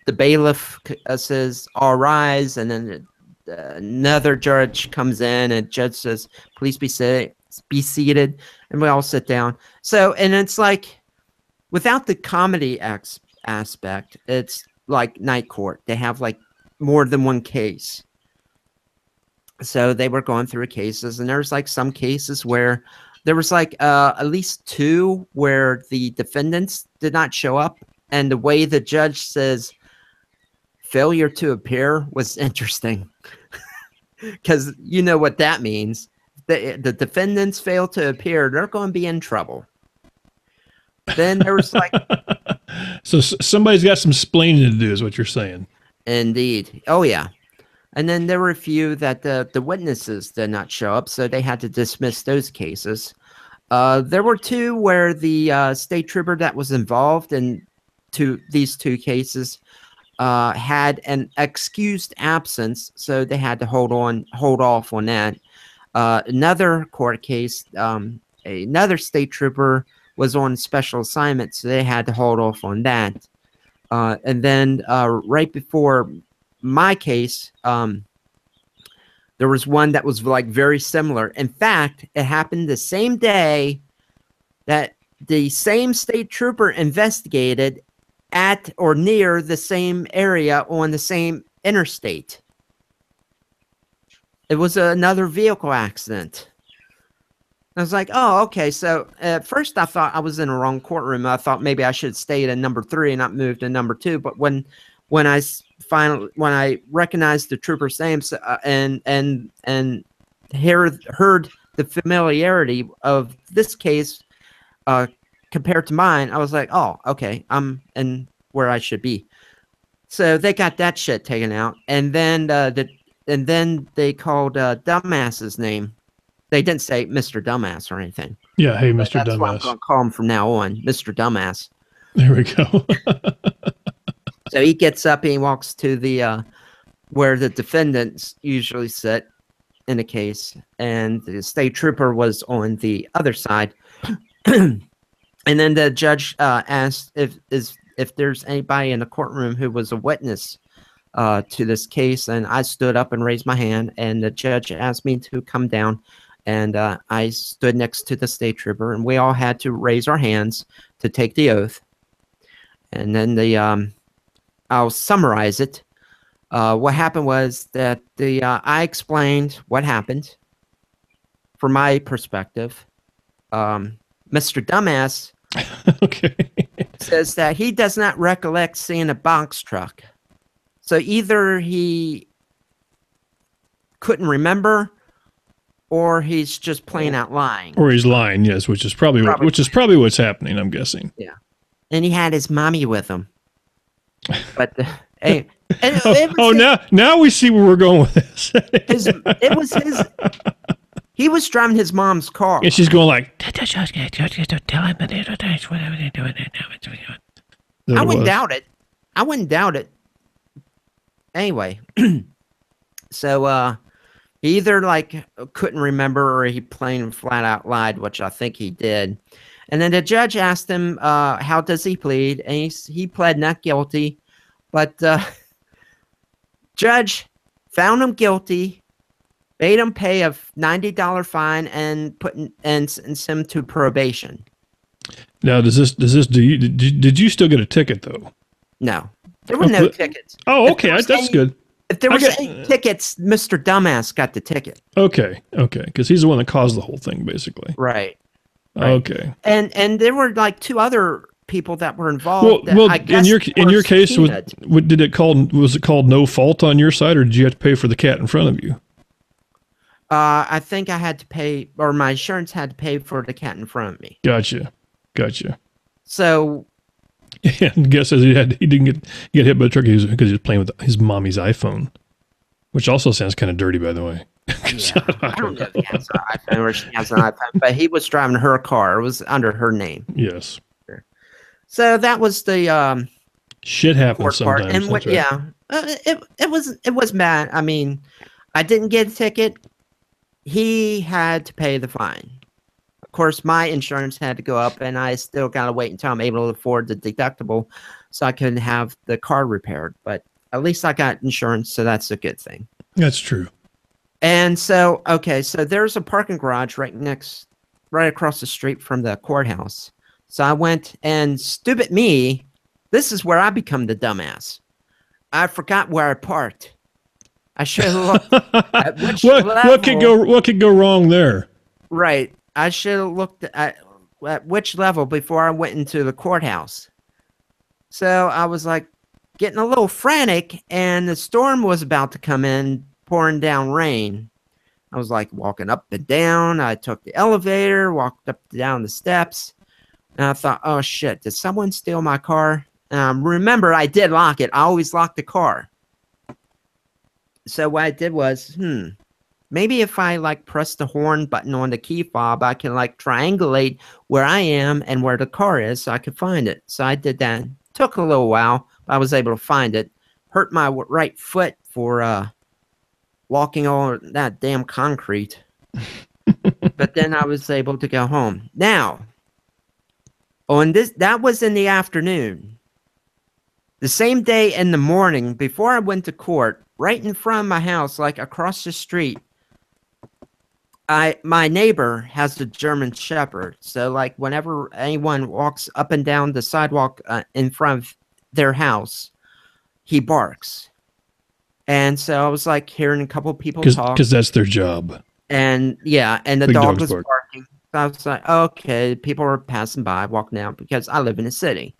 the bailiff says, "All rise," and then another judge comes in, and judge says, "Please be seated," and we all sit down. So, and it's like, without the comedy aspect, it's like night court. They have like more than one case. So they were going through cases, and there's like some cases where there was like at least 2 where the defendants did not show up. And the way the judge says failure to appear was interesting. Because you know what that means. The defendants fail to appear, they're going to be in trouble. Then there was like... So somebody's got some splaining to do is what you're saying. Indeed. Oh, yeah. And then there were a few that the witnesses did not show up, so they had to dismiss those cases. There were 2 where the state trooper that was involved in these 2 cases had an excused absence, so they had to hold off on that. Another court case, another state trooper was on special assignment, so they had to hold off on that. And then right before my case, there was one that was like very similar. In fact, it happened the same day that the same state trooper investigated at or near the same area on the same interstate. It was another vehicle accident. I was like, oh, okay. So at first I thought I was in the wrong courtroom. I thought maybe I should stay at number 3 and not move to number 2. But when I recognized the trooper's name and heard the familiarity of this case compared to mine, I was like, oh, okay, I'm in where I should be. So they got that shit taken out, and then they called Dumbass's name. They didn't say Mr. Dumbass or anything. Yeah, hey, Mr. That's Dumbass. what I'm going to call him from now on, Mr. Dumbass. There we go. So he gets up and he walks to the where the defendants usually sit in a case, and the state trooper was on the other side. And then the judge asked if there's anybody in the courtroom who was a witness to this case, and I stood up and raised my hand, and the judge asked me to come down And I stood next to the state trooper, and we all had to raise our hands to take the oath. And then I'll summarize it. What happened was that I explained what happened from my perspective. Mr. Dumbass says that he does not recollect seeing a box truck. So either he couldn't remember, or he's just plain out lying. Or he's lying, yes, which is probably what's happening, I'm guessing. Yeah. And he had his mommy with him. But hey, now we see where we're going with this. He was driving his mom's car. And she's going like, I wouldn't doubt it. I wouldn't doubt it. Anyway, so he either like couldn't remember, or he plain flat out lied, which I think he did. And then the judge asked him, how does he plead? And he pled not guilty, but judge found him guilty, made him pay a $90 fine, and sent him to probation. Now, did you still get a ticket though? No, there were no tickets. Oh, okay, that's good. If there was any tickets, Mr. Dumbass got the ticket. Okay, because he's the one that caused the whole thing, basically. Right. Okay. And there were like two other people that were involved. Well, in your case, was it called no fault on your side, or did you have to pay for the cat in front of you? I think I had to pay, or my insurance had to pay for the cat in front of me. Gotcha. So, yeah, I guess he didn't get hit by a truck because he was playing with his mommy's iPhone, which also sounds kind of dirty, by the way. Yeah, I don't know if he has an iPhone or she has an iPhone, but he was driving her car. It was under her name. Yes. So that was the shit happens sometimes. And it was bad. I mean, I didn't get a ticket. He had to pay the fine. Of course, my insurance had to go up, and I still got to wait until I'm able to afford the deductible so I can have the car repaired. But at least I got insurance, so that's a good thing. That's true. And so, so there's a parking garage right across the street from the courthouse. So I went, and stupid me, this is where I become the dumbass. I forgot where I parked. I should have looked at which level. What could go wrong there? Right. I should have looked at which level before I went into the courthouse. So I was like getting a little frantic, and the storm was about to come in, pouring down rain. I was like walking up and down. I took the elevator, walked up and down the steps, and I thought, oh shit, did someone steal my car? Remember, I did lock it. I always lock the car. So what I did was, maybe if I like press the horn button on the key fob, I can like triangulate where I am and where the car is so I could find it. So I did that. Took a little while, but I was able to find it. Hurt my right foot for walking on that damn concrete. But then I was able to go home. Now, that was in the afternoon. The same day in the morning, before I went to court, right in front of my house, like across the street, my neighbor has a German Shepherd. So like whenever anyone walks up and down the sidewalk in front of their house, he barks. And so I was like hearing a couple of people talk. Because that's their job. And yeah, and the dog was barking. So I was like, okay, people are passing by, walking out, because I live in a city.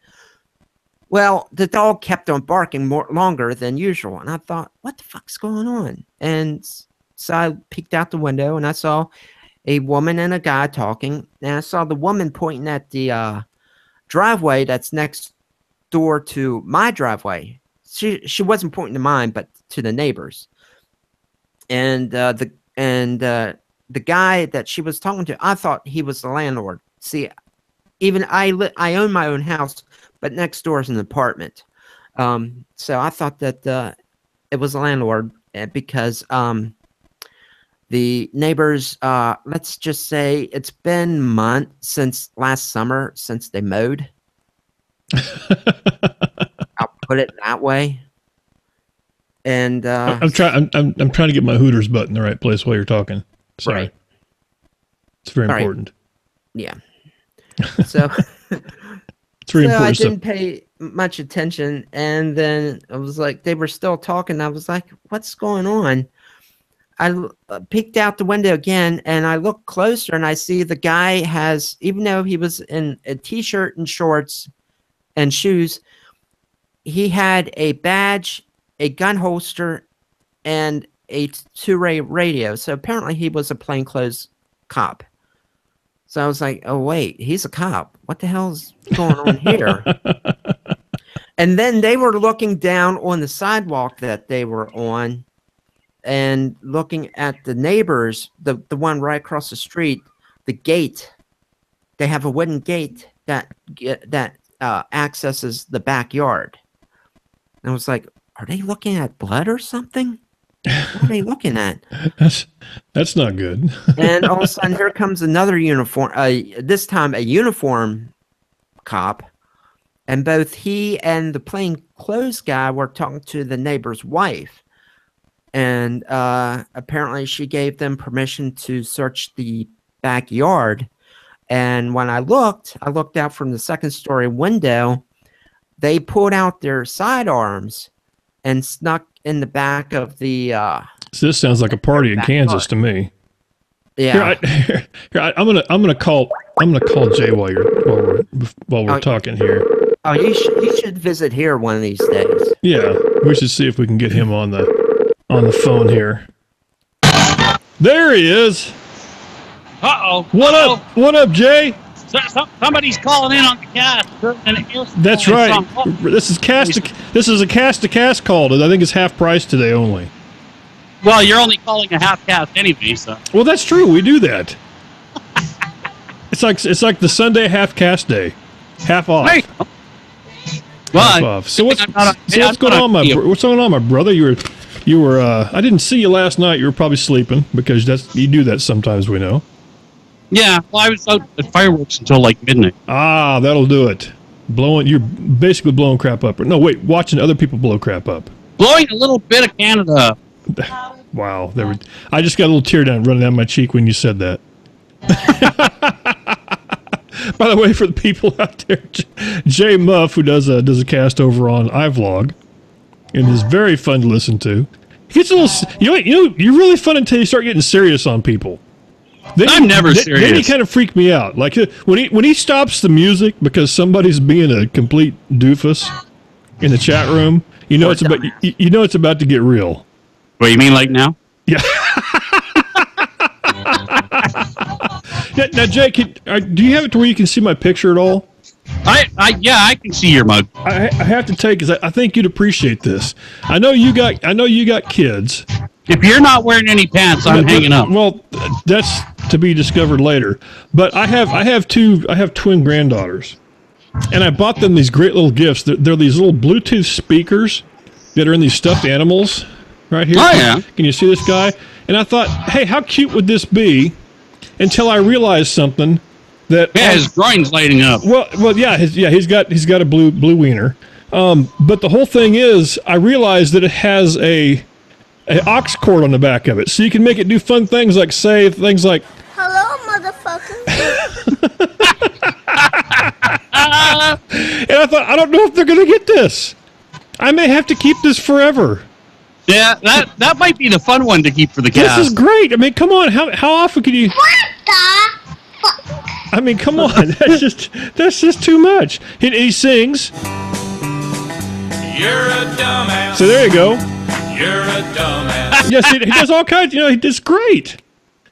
Well, the dog kept on barking longer than usual. And I thought, what the fuck's going on? And so I peeked out the window, and I saw a woman and a guy talking. And I saw the woman pointing at the driveway that's next door to my driveway. She wasn't pointing to mine, but to the neighbors. And the guy that she was talking to, I thought he was the landlord. See, even I own my own house, but next door is an apartment. So I thought that it was a landlord because the neighbors, let's just say it's been months since last summer since they mowed. I'll put it that way. And I'm trying to get my Hooters button in the right place while you're talking. Sorry. Right. very important. Yeah. So, it's very so I important. didn't pay much attention, and then I was like, they were still talking. I was like, what's going on? I peeked out the window again, and I look closer, and I see the guy has, even though he was in a t-shirt and shorts and shoes, he had a badge, a gun holster, and a two-way radio. So apparently he was a plainclothes cop. So I was like, oh, wait, he's a cop. What the hell's going on here? And then they were looking down on the sidewalk that they were on and looking at the neighbors, the one right across the street, the gate. They have a wooden gate that accesses the backyard. And I was like, are they looking at blood or something? What are they looking at? That's not good. And all of a sudden, here comes another uniform. This time, a uniform cop, and both he and the plainclothes guy were talking to the neighbor's wife, and apparently, she gave them permission to search the backyard. And when I looked out from the second-story window. They pulled out their sidearms and snuck in the back of the. So this sounds like a party in Kansas to me. Yeah. Here, I'm gonna call Jay while we're talking here. Oh, you should visit here one of these days. Yeah, we should see if we can get him on the phone here. There he is. What up, Jay? Somebody's calling in on the cast. That's right. This is a cast to cast call. I think it's half price today only. Well, you're only calling a half cast anyway, so. Well, that's true. We do that. It's like the Sunday half cast day, half off. Right. Well, half off. So what's going on, my brother? You were. I didn't see you last night. You were probably sleeping because you do that sometimes. We know. Yeah, well, I was out at fireworks until like midnight. Ah, that'll do it. You're basically blowing crap up. No, wait, watching other people blow crap up. Blowing a little bit of Canada. Wow, I just got a little tear down running down my cheek when you said that. By the way, for the people out there, Jay Muff, who does a cast over on iVlog, and is very fun to listen to. He gets a little, you're really fun until you start getting serious on people. I'm never serious. Then he kind of freaked me out. Like when he stops the music because somebody's being a complete doofus in the chat room, it's about to get real. What you mean, like now? Yeah. Now, Jake, do you have it to where you can see my picture at all? I can see your mug. I have to take because I think you'd appreciate this. I know you got kids. If you're not wearing any pants, I'm hanging up. Well, that's to be discovered later. But I have twin granddaughters, and I bought them these great little gifts. They're these little Bluetooth speakers that are in these stuffed animals right here. Oh yeah. Can you see this guy? And I thought, hey, how cute would this be? Until I realized something that his groin's lighting up. Well, yeah, he's got a blue wiener. But the whole thing is, I realized that it has a aux cord on the back of it, so you can make it do fun things like say things like "Hello, motherfucker." And I thought, I don't know if they're going to get this. I may have to keep this forever. Yeah, that might be the fun one to keep for the cast. This is great. I mean, come on, how often can you? What the fuck? I mean, come on, that's just too much. He sings. You're a dumbass. So there you go. You're a dumbass. Yes, he does all kinds. He does great.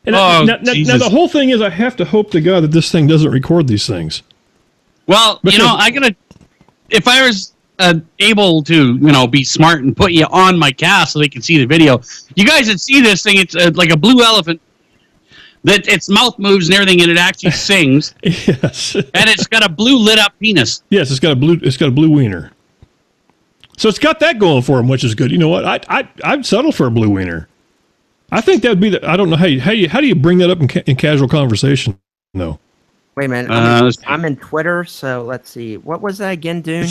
And now the whole thing is, I have to hope to God that this thing doesn't record these things. Well, if I was able to, be smart and put you on my cast so they can see the video, you guys would see this thing. It's like a blue elephant that its mouth moves and everything, and it actually sings. Yes. And it's got a blue lit up penis. Yes, it's got a blue wiener. So it's got that going for him, which is good. You know what? I'd settle for a blue wiener. I think that'd be I don't know how do you bring that up in casual conversation? No. Wait a minute. I'm in Twitter, so let's see. What was that again, Dune?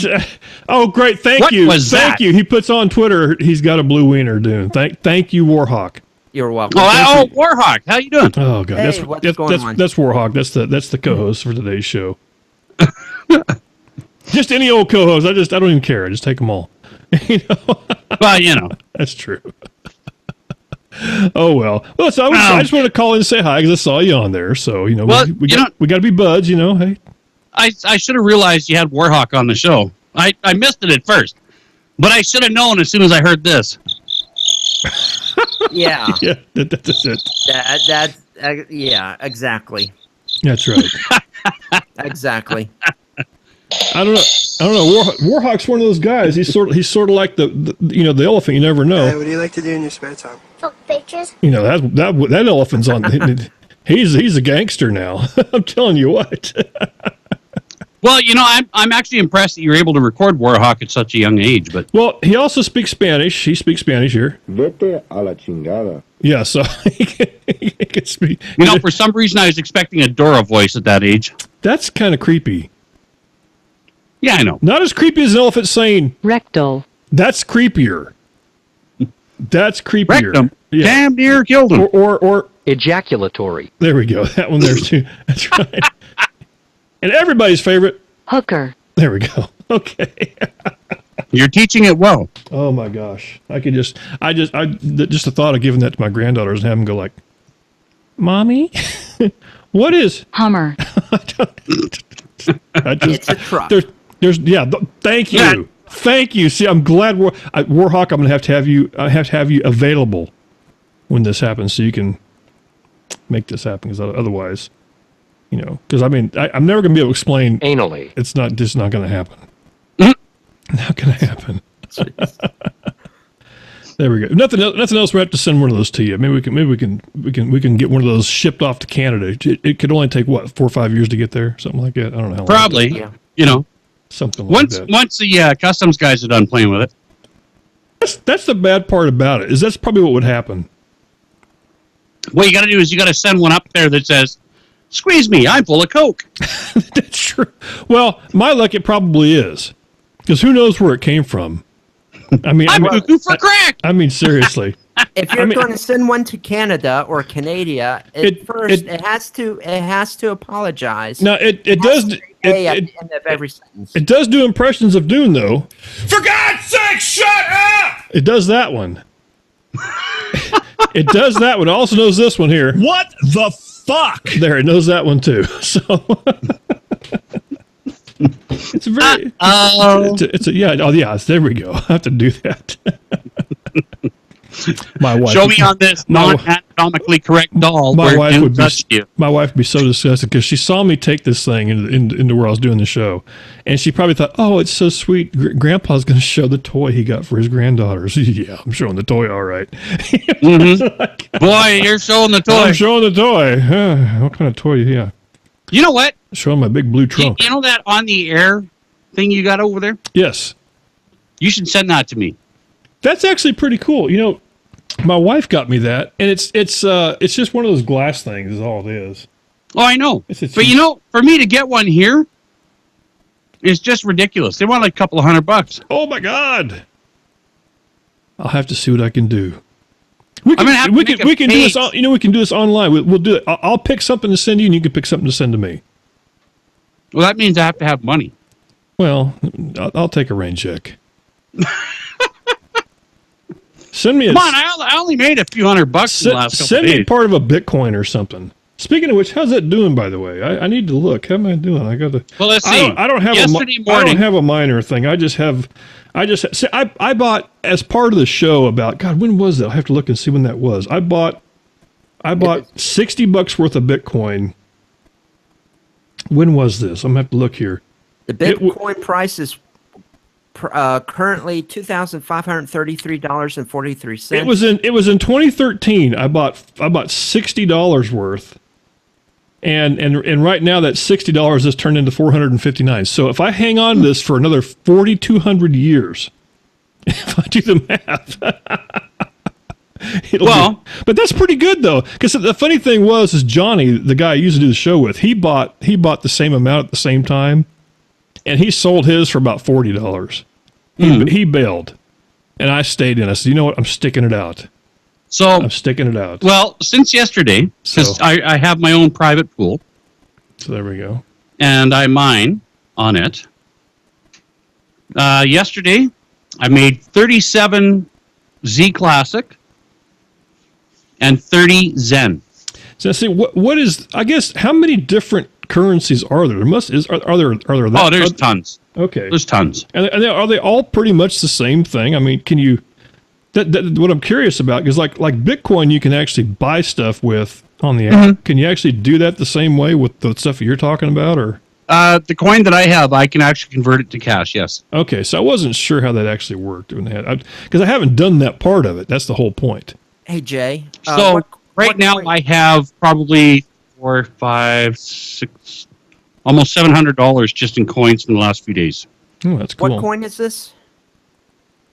Oh, great! Thank you. He puts on Twitter. He's got a blue wiener, Dune. Thank you, Warhawk. You're welcome. Warhawk, how you doing? Oh god, Hey, what's going on? That's Warhawk. That's the co-host for today's show. Just any old co-host. I don't even care. I just take them all. Well, that's true. Oh well. I just wanted to call in and say hi because I saw you on there. So we got to be buds. Hey. I should have realized you had Warhawk on the show. I missed it at first, but I should have known as soon as I heard this. Yeah. Yeah, that's it. Yeah, exactly. That's right. Exactly. I don't know. Warhawk's one of those guys. He's sort of like the elephant. You never know. What do you like to do in your spare time? Fuck pictures. That elephant's on. He's a gangster now. I'm telling you what. Well, I'm actually impressed that you're able to record Warhawk at such a young age. But he also speaks Spanish. He speaks Spanish here. Vete a la chingada. Yeah, so he can speak. For some reason, I was expecting a Dora voice at that age. That's kind of creepy. Yeah, I know. Not as creepy as an elephant saying rectal. That's creepier. That's creepier. Rectum. Yeah. Damn near killed him. Or ejaculatory. There we go. That one there too. That's right. And everybody's favorite hooker. There we go. Okay. You're teaching it well. Oh my gosh. Just the thought of giving that to my granddaughters and having them go like, "Mommy, what is Hummer?" It's a truck. Thank you. Yeah. Thank you. See, I'm glad Warhawk, I'm going to have you available when this happens so you can make this happen, because otherwise, because I'm never going to be able to explain anally. It's just not going to happen. Not going to happen. There we go. Nothing else. We have to send one of those to you. Maybe we can get one of those shipped off to Canada. It could only take 4 or 5 years to get there, something like that. I don't know how Probably. Long yeah. Something like that. Once the customs guys are done playing with it. That's the bad part about it. That's probably what would happen. What you got to do is you got to send one up there that says, "Squeeze me, I'm full of coke." That's true. Well, my luck, it probably is, because who knows where it came from. I'm cuckoo for crack. Seriously. If you're going to send one to Canada or Canada, it has to apologize. No, it does. At the end of every sentence. It does do impressions of Dune, though. For God's sake, shut up! It does that one. It does that one. It also knows this one here. What the fuck? There, it knows that one too. So it's very. It's a yeah. Oh yeah. There we go. I have to do that. My wife. Show me on this non-anatomically correct doll. My wife would be so disgusted because she saw me take this thing into where I was doing the show, and she probably thought, "Oh, it's so sweet. Grandpa's going to show the toy he got for his granddaughters." Yeah, I'm showing the toy, all right. Mm-hmm. Boy, you're showing the toy. I'm showing the toy. What kind of toy? Yeah. You know what? Showing my big blue trunk. You know that on the air thing you got over there? Yes. You should send that to me. That's actually pretty cool. My wife got me that, and it's just one of those glass things is all it is. Oh, I know. But for me to get one here is just ridiculous. They want like a couple of $100. Oh my God. I'll have to see what I can do. We can do this. We can do this online. We'll do it. I'll pick something to send you, and you can pick something to send to me. Well, that means I have to have money. Well, I'll take a rain check. Send me. Come on! I only made a few $100 in the last couple of days. Send me part of a Bitcoin or something. Speaking of which, how's that doing? By the way, I need to look. How am I doing? I got to. Well, let's see. I don't have a minor thing. I bought as part of the show about God. When was that? I have to look and see when that was. I bought $60 worth of Bitcoin. When was this? I'm gonna have to look here. The Bitcoin price is currently $2,533.43. It was in 2013. I bought $60 worth, and right now that $60 has turned into $459. So if I hang on to this for another 4,200 years, if I do the math. But that's pretty good though, because the funny thing is Johnny, the guy I used to do the show with, he bought the same amount at the same time, and he sold his for about $40. He bailed, and I stayed in. I said, "You know what? I'm sticking it out." So I'm sticking it out. Well, since yesterday, because I have my own private pool. So there we go. And I mine on it. Yesterday, I made 37 Z Classic and 30 Zen. So see, what is? I guess how many different currencies are there? Are there that? Oh, there's tons. Okay, there's tons. And are they all pretty much the same thing? I mean, can you? That what I'm curious about, because like Bitcoin, you can actually buy stuff with on the app. Can you actually do that the same way with the stuff you're talking about, or? The coin that I have, I can actually convert it to cash. Yes. Okay, so I wasn't sure how that actually worked because I haven't done that part of it. That's the whole point. Hey Jay. So right now I have probably $4, $5, $6, almost $700 just in coins in the last few days. Oh, that's cool. What coin is this?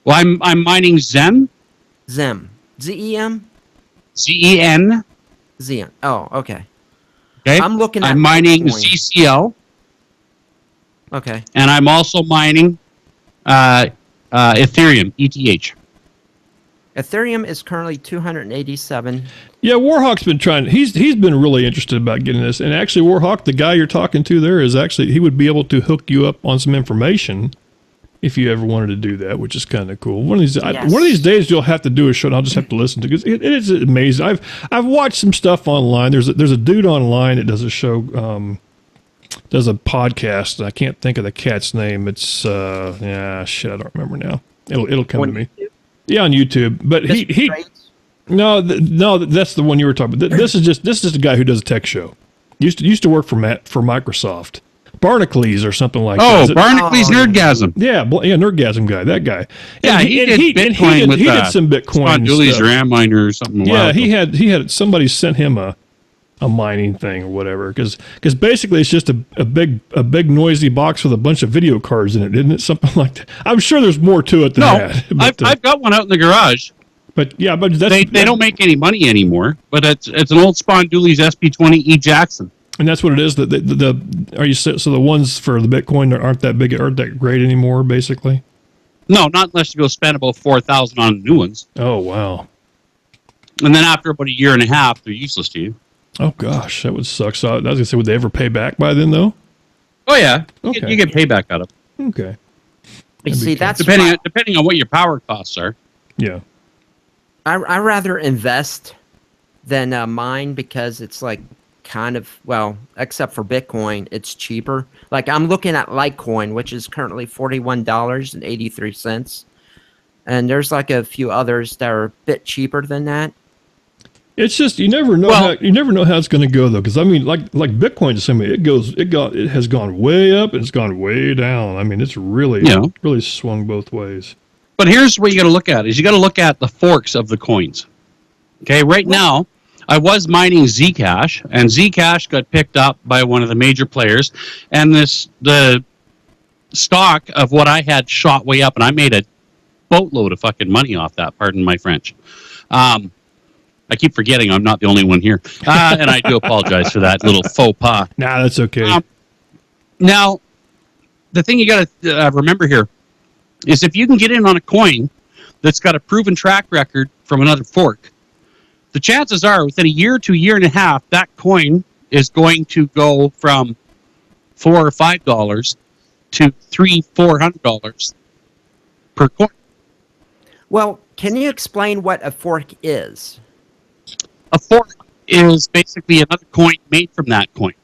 Well, I'm mining Zen. Zem. Z-E-M? Z-E-N. Zen. Oh, okay. Okay. I'm looking at I'm mining ZCL. Okay. And I'm also mining Ethereum, ETH. Ethereum is currently 287. Yeah, Warhawk's been trying. He's been really interested about getting this. And actually, Warhawk, the guy you're talking to there, is actually, he would be able to hook you up on some information if you ever wanted to do that, which is kind of cool. One of these days, you'll have to do a show, and I'll just have to listen to it, because it is amazing. I've watched some stuff online. There's a dude online that does a show, does a podcast, and I can't think of the cat's name. It's I don't remember now. It'll come to me. Yeah, on YouTube. But no, that's the one you were talking about. This is just a guy who does a tech show. Used to work for Microsoft. Barnacles or something like that. Oh, Barnacles Nerdgasm. Yeah, Nerdgasm guy, that guy. Yeah, he did Bitcoin with he did some Bitcoin Julie's stuff. RAM miner or something. Yeah, he had somebody sent him a mining thing or whatever, because basically it's just a big noisy box with a bunch of video cards in it, isn't it? Something like that. I'm sure there's more to it than that. But, I've got one out in the garage. But yeah, but they don't make any money anymore. But it's an old Spondoulis SP20E Jackson. And that's what it is. So the ones for the Bitcoin aren't that great anymore, basically? No, not unless you go spend about $4,000 on new ones. Oh wow! And then after about a year and a half, they're useless to you. Oh gosh, that would suck. So I was gonna say, would they ever pay back by then, though? Oh yeah, okay. You get payback out of it. Okay. You see, that's depending on what your power costs are. Yeah. I rather invest than mine, because it's like kind of, well, except for Bitcoin, it's cheaper. Like I'm looking at Litecoin, which is currently $41.83, and there's like a few others that are a bit cheaper than that. It's just you never know how it's going to go, though, because I mean, like Bitcoin to somebody, it has gone way up and it's gone way down. I mean, it's really swung both ways. But here's what you got to look at: you got to look at the forks of the coins. Okay, right now I was mining Zcash, and Zcash got picked up by one of the major players, and the stock of what I had shot way up, and I made a boatload of fucking money off that. Pardon my French. I keep forgetting I'm not the only one here, and I do apologize for that little faux pas. Nah, that's okay. Now, the thing you got to remember here is if you can get in on a coin that's got a proven track record from another fork, the chances are within a year to a year and a half, that coin is going to go from $4 or $5 to $300-$400 per coin. Well, can you explain what a fork is? A fork is basically another coin made from that coin.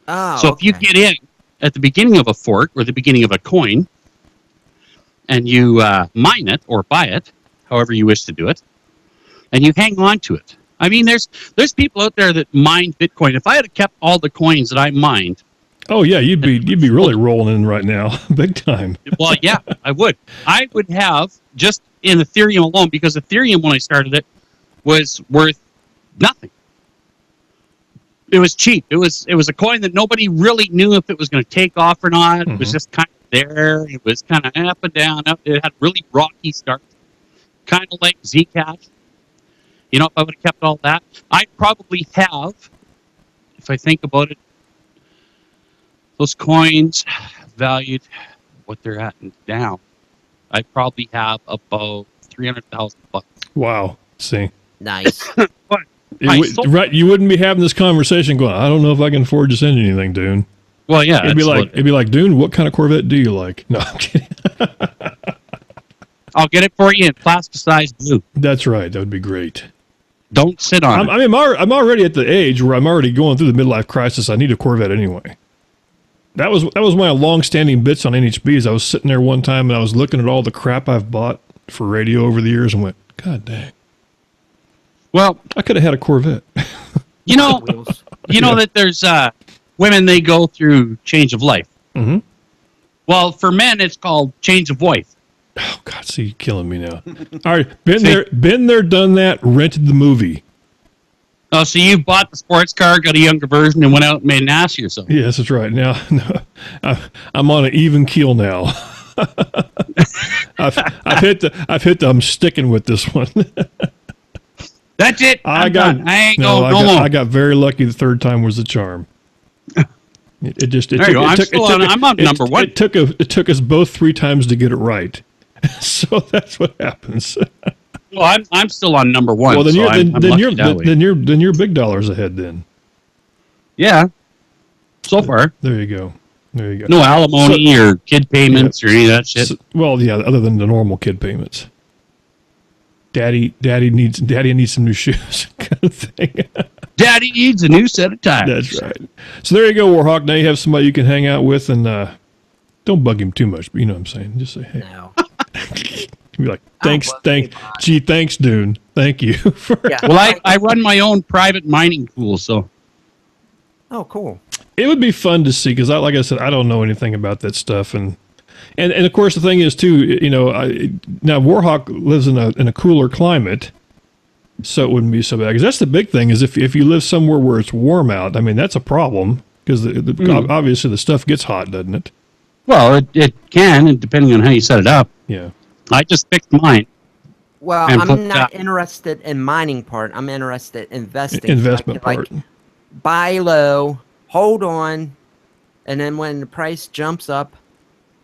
Oh, so if you get in at the beginning of a fork or the beginning of a coin, and you mine it or buy it, however you wish to do it, and you hang on to it. I mean, there's people out there that mine Bitcoin. If I had kept all the coins that I mined, oh yeah, you'd be really rolling in right now, big time. Well, yeah, I would. I would have just in Ethereum alone, because Ethereum, when I started it, was worth nothing. It was cheap. It was a coin that nobody really knew if it was going to take off or not. Mm-hmm. It was just kind of there. It was kind of up and down. It had really rocky starts, kind of like Zcash. You know, if I would have kept all that, I'd probably have, if I think about it, those coins valued what they're at now, I'd probably have about $300,000. Wow. See? Nice. Right, you wouldn't be having this conversation going, I don't know if I can afford to send you anything, Dune. Well, yeah. It'd be like, Dune, what kind of Corvette do you like? No, I'm kidding. I'll get it for you in plasticized blue. That's right. That would be great. Don't sit on it. I mean, I'm already at the age where I'm already going through the midlife crisis. I need a Corvette anyway. That was my long-standing bits on NHBs. I was sitting there one time and I was looking at all the crap I've bought for radio over the years and went, God dang. Well, I could have had a Corvette. You know that there's women, they go through change of life. Mm-hmm. Well, for men, it's called change of wife. Oh, God, see, you're killing me now. All right, been there, done that, rented the movie. Oh, so you bought the sports car, got a younger version, and went out and made an ass of yourself. Yes, that's right. Now, I'm on an even keel now. I've hit I'm sticking with this one. That's it. I got very lucky. The third time was the charm. I'm on number one. It took us both 3 times to get it right. So that's what happens. Well, I'm still on number one. Well, then so you're big dollars ahead then. Yeah. So far. There you go. No alimony or kid payments or any of that shit. Well, yeah, other than the normal kid payments. Daddy needs some new shoes, kind of thing. Daddy needs a new set of tires. That's right. So there you go, Warhawk. Now you have somebody you can hang out with, and don't bug him too much. But you know what I'm saying. Just say, hey. No. Be like, thanks, Dune. Thank you. Well, I run my own private mining pool, so. Oh, cool. It would be fun to see because, like I said, I don't know anything about that stuff, and of course the thing is too, now Warhawk lives in a cooler climate, so it wouldn't be so bad. Because that's the big thing is if you live somewhere where it's warm out, I mean that's a problem because obviously the stuff gets hot, doesn't it? Well, it can, depending on how you set it up. Yeah. I just fixed mine. Well, I'm not interested in mining part. I'm interested in investing. Investment part. Like buy low, hold on, and then when the price jumps up,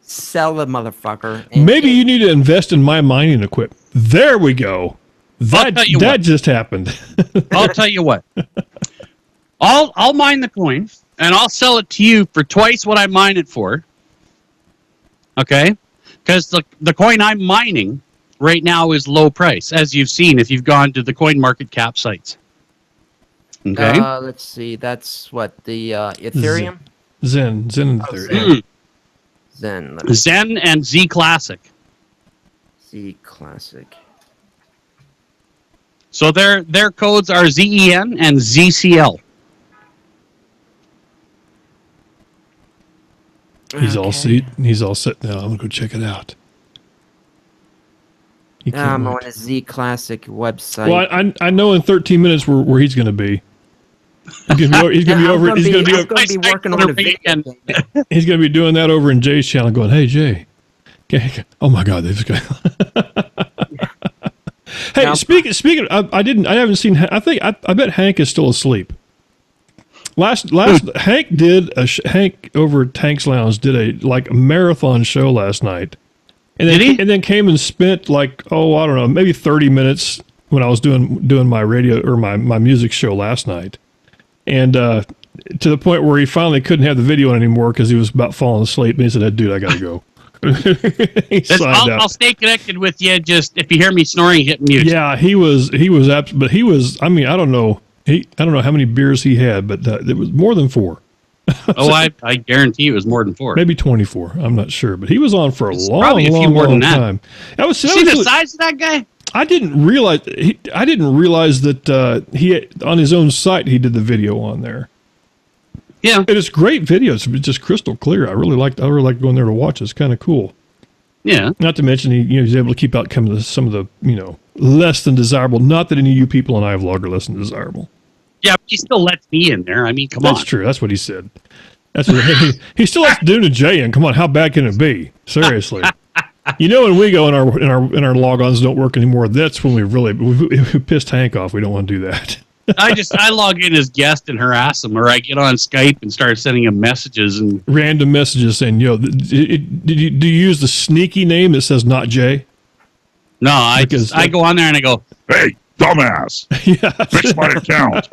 sell the motherfucker. Maybe you need to invest in my mining equipment. There we go. That just happened. I'll tell you what. I'll mine the coin, and I'll sell it to you for twice what I mine it for. Okay? Because the coin I'm mining right now is low price, as you've seen if you've gone to the coin market cap sites. Okay? Let's see. That's what, the Ethereum? Zen and Ethereum. Zen and Z Classic. Z Classic. So their codes are ZEN and ZCL. He's all set now. I'm gonna go check it out. I'm on a Z Classic website. Well, I know in 13 minutes where he's gonna be. He's gonna be working on a video. He's gonna be doing that over in Jay's channel, going, "Hey Jay, okay. Oh my God, they've got." Hey, now, speaking, I haven't seen. I bet Hank is still asleep. Last Hank Hank over at Tank's Lounge did a marathon show last night, and then came and spent I don't know, maybe 30 minutes when I was doing my radio or my music show last night, and to the point where he finally couldn't have the video on anymore because he was about falling asleep, and he said, "Dude, I gotta go." I'll stay connected with you. Just if you hear me snoring, hit mute. Yeah, he was. I mean, I don't know. I don't know how many beers he had, but it was more than 4. I guarantee it was more than 4. Maybe 24. I'm not sure, but he was on for a long time. See the size of that guy? I didn't realize that he on his own site he did the video on there. Yeah, and it's great videos. It's just crystal clear. I really like going there to watch. It's kind of cool. Yeah. Not to mention he's able to keep out some of the less than desirable. Not that any of you people on iVlog are less than desirable. Yeah, but he still lets me in there. I mean, come on. That's true. That's what he said. That's what he still lets Dune and Jay in. Come on, how bad can it be? Seriously. When we go and our logons don't work anymore, that's when we pissed Hank off. We don't want to do that. I log in as guest and harass him, or I get on Skype and start sending him messages and random messages saying, do you use the sneaky name that says not Jay? No, I go on there and I go, "Hey, Dumbass. Yeah. Fix my account.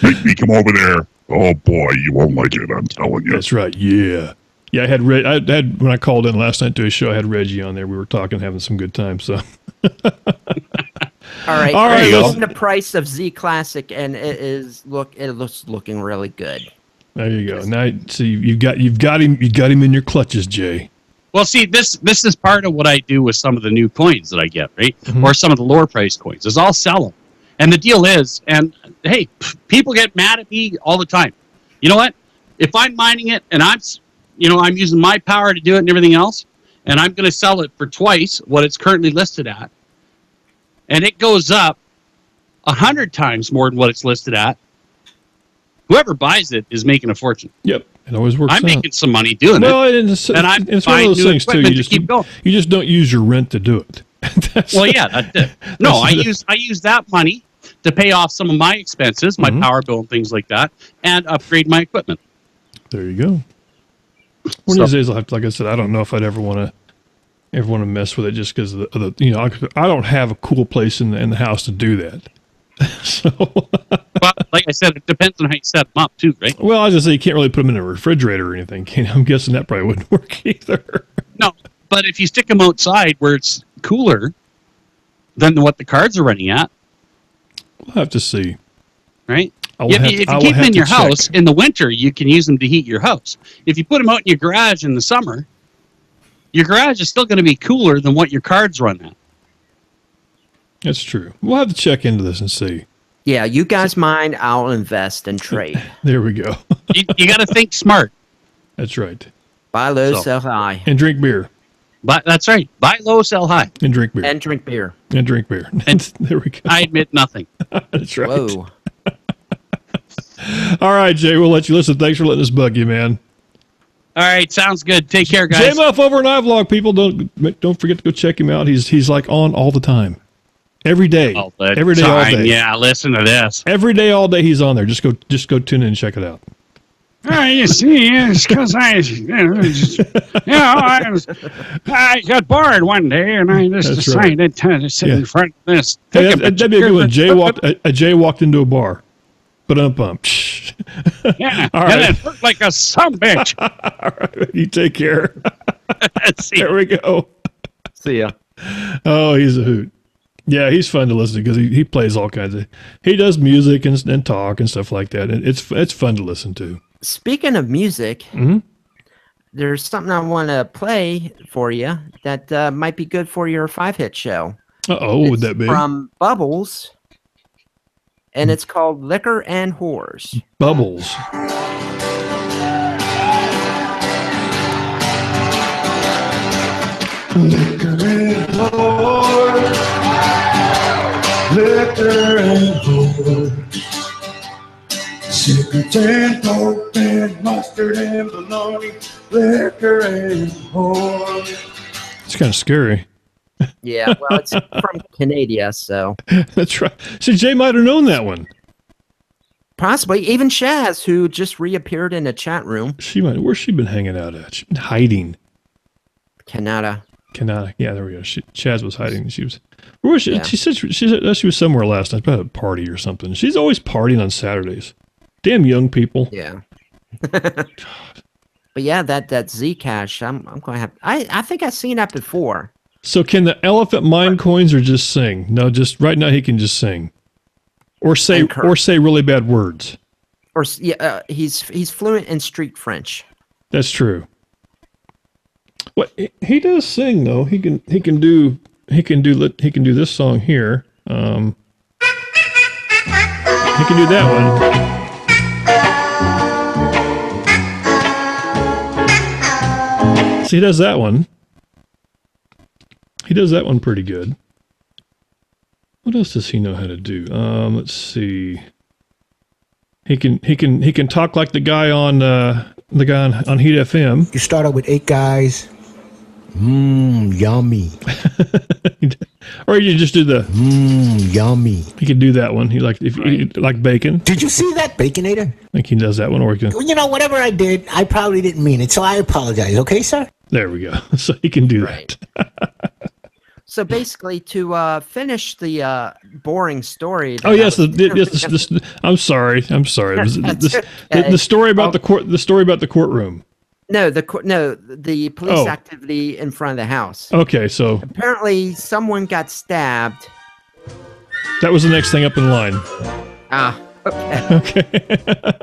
Make me come over there. Oh boy, you won't like it, I'm telling you. That's right, yeah. Yeah, I had when I called in last night to a show, I had Reggie on there. We were talking, having some good time, so. All right. Listen. The price of Z Classic, and it looks looking really good. There you go. Now, see, you've got him in your clutches, Jay. Well, see, this is part of what I do with some of the new coins that I get, right? Mm-hmm. Or some of the lower price coins, is I'll sell them. And the deal is, and hey, people get mad at me all the time. You know what? If I'm mining it and I'm using my power to do it and everything else, and I'm going to sell it for twice what it's currently listed at, and it goes up 100 times more than what it's listed at, whoever buys it is making a forture. Yep, it always works. I'm making some money doing it, and it's one of those things too. You just don't use your rent to do it. Well, yeah, that's it. No, I use that money to pay off some of my expenses, my power bill and things like that, and upgrade my equipment. There you go. One of these days, like I said, I don't know if I'd ever want to mess with it just because of the I don't have a cool place in the house to do that. So, but like I said, it depends on how you set them up too, right? Well, I was just say you can't really put them in a refrigerator or anything. I'm guessing that probably wouldn't work either. No, but if you stick them outside where it's cooler than what the cards are running at, we'll have to see. Right? If you keep them in your house in the winter, you can use them to heat your house. If you put them out in your garage in the summer, your garage is still going to be cooler than what your cards run at. That's true. We'll have to check into this and see. Yeah, you guys mind, I'll invest and trade. There we go. you got to think smart. That's right. Buy low, sell high. And drink beer. But that's right. Buy low, sell high. And drink beer. And drink beer. And drink beer. And there we go. I admit nothing. That's right. Whoa. All right, Jay, we'll let you listen. Thanks for letting us bug you, man. All right, sounds good. Take care, guys. JMF over on iVlog, people. Don't forget to go check him out. He's like on all the time. Every day. Every day, all day. Yeah, listen to this. Every day, all day, he's on there. Just go tune in and check it out. You see, it's because I got bored one day and I just decided to sit in front of this. Hey, that'd be a good one. Jay walked into a bar. Ba-dum-bum. Yeah, all and right. it hurt like a sumbitch. All right, you take care. There we go. See ya. Oh, he's a hoot. Yeah, he's fun to listen to because he plays all kinds of. He does music and talk and stuff like that. It's fun to listen to. Speaking of music, there's something I want to play for you that might be good for your 5-hit show. What would that be? From Bubbles, and it's called Liquor and Whores. Bubbles. Liquor and whores, liquor and whores, cigarettes and dope and mustard and bologna, liquor and whores. It's kind of scary. Yeah, well, it's from Canada, so. That's right. See, Jay might have known that one. Possibly. Even Shaz, who just reappeared in the chat room. Where's she been hanging out at? She's been hiding. Canada. Yeah, there we go. Chaz was hiding. Where was she? Yeah. She said she was somewhere last night, probably at a party or something. She's always partying on Saturdays. Damn young people. Yeah. But yeah, that Zcash, I'm going to have. I think I've seen that before. So can the elephant mine coins or just sing? No, just right now he can just sing, or say really bad words. Or yeah, he's fluent in street French. That's true. What he does sing though, he can do this song here. He can do that one. So he does that one. He does that one pretty good. What else does he know how to do? Let's see. He can talk like the guy on Heat FM. You start out with 8 guys. Yummy. Or you just do the yummy. He can do that one. He like bacon. Did you see that, Baconator? I think he does that one. Or he can, whatever I did, I probably didn't mean it, so I apologize. Okay, sir? There we go. So he can do that. So basically, to finish the boring story. Oh yes, I'm sorry. The story about the court. The story about the courtroom. No, the police activity in front of the house. Okay, so apparently someone got stabbed. That was the next thing up in line. Ah, okay. Okay.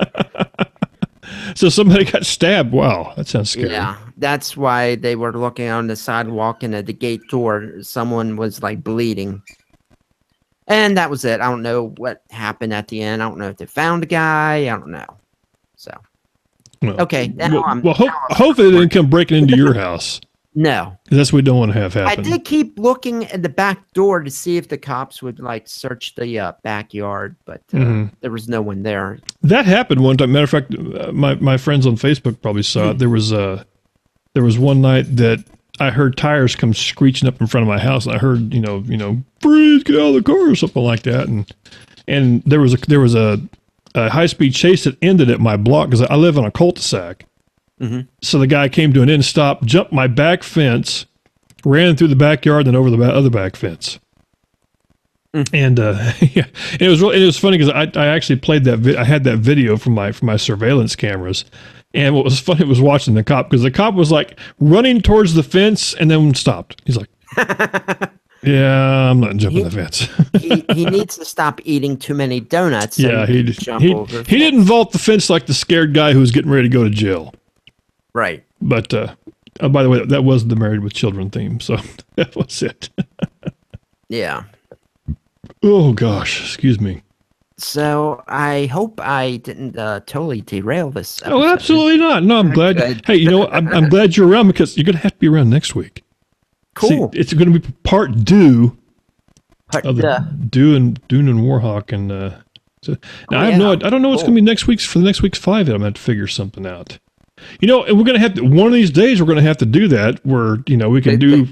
So somebody got stabbed. Wow, that sounds scary. Yeah, that's why they were looking on the sidewalk, and at the gate door, someone was like bleeding. And that was it. I don't know what happened at the end. I don't know if they found a guy. I don't know. So, well, okay. Hopefully they didn't come breaking into your house. No. That's what we don't want to have happen. I did keep looking at the back door to see if the cops would like search the backyard, but there was no one there. That happened one time. Matter of fact, my friends on Facebook probably saw it. There was one night that I heard tires come screeching up in front of my house. And I heard, freeze, get out of the car or something like that. And there was a high-speed chase that ended at my block because I live on a cul-de-sac. Mm-hmm. So the guy came to an end stop, jumped my back fence, ran through the backyard, then over the other back fence. And yeah, it was funny because I actually played that. I had that video from my surveillance cameras, and what was funny was watching the cop, because the cop was like running towards the fence and then stopped. He's like, "Yeah, I'm not jumping the fence." he needs to stop eating too many donuts. Yeah, he didn't vault the fence like the scared guy who was getting ready to go to jail. Right. But by the way, that was the Married with Children theme, so that was it. Yeah. Oh gosh, excuse me. So I hope I didn't totally derail this episode. Oh, absolutely not. No, I'm glad. Good. Hey, I'm glad you're around, because you're going to have to be around next week. Cool. See, it's going to be part Dune of the Dune and Warhawk, and now I don't know what's going to be next week's 5. I'm going to have to figure something out. And we're going to have to, one of these days we're going to have to do that where, we can do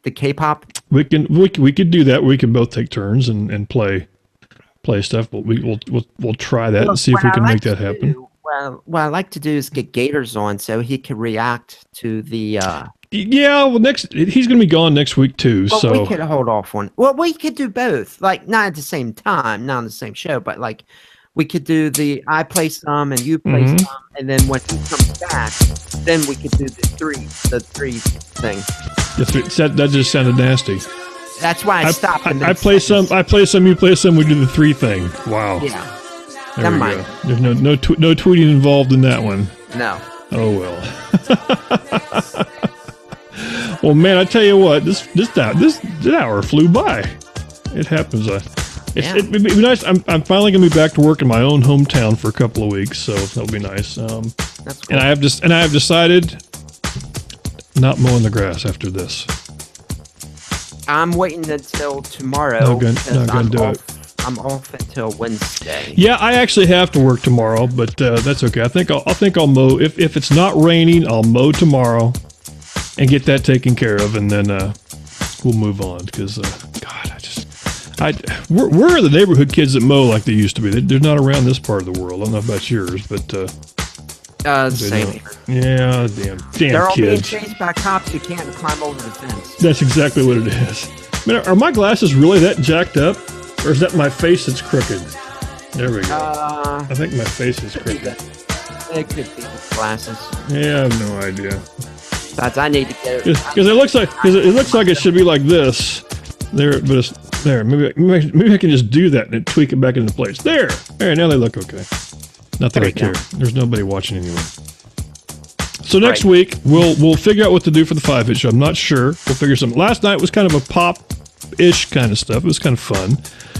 the K-pop. We could do that. We can both take turns and play stuff. But we'll try that and see if we can make that happen. What I like to do is get Gators on so he can react to the. Yeah, well, he's going to be gone next week too. Well, so we could hold off one. Well, we could do both, like not at the same time, not on the same show, but like. We could do I play some and you play some, and then when he comes back, then we could do the three thing. That just sounded nasty. That's why I stopped. I play some, you play some. We do the 3 thing. Wow. Yeah. Never mind. There's no tweeting involved in that one. No. Oh well. Well, man, I tell you what, this hour flew by. It happens. It'd be nice. I'm finally gonna be back to work in my own hometown for a couple of weeks, so that'll be nice. That's cool. And I have decided not mowing the grass after this. I'm waiting until tomorrow. Not gonna do it. I'm off until Wednesday. Yeah, I actually have to work tomorrow, but that's okay. I think I'll mow if it's not raining. I'll mow tomorrow and get that taken care of, and then we'll move on. Because God, where are the neighborhood kids that mow like they used to be? They're not around this part of the world. I don't know about yours, but same. Yeah, damn They're all being kids. chased by cops. You can't climb over the fence. That's exactly what it is. Man, are my glasses really that jacked up, or is that my face that's crooked? There we go. I think my face is crooked. It could be the glasses. Yeah, I have no idea. Besides, I need to get it. Because it looks like it should be like this. There, but it's there. Maybe I can just do that and tweak it back into place. There. Now they look okay. Not that I care. There's nobody watching anyway. So next week we'll figure out what to do for the 5-hit show. I'm not sure. We'll figure something. Last night was kind of a pop-ish kind of stuff. It was kind of fun.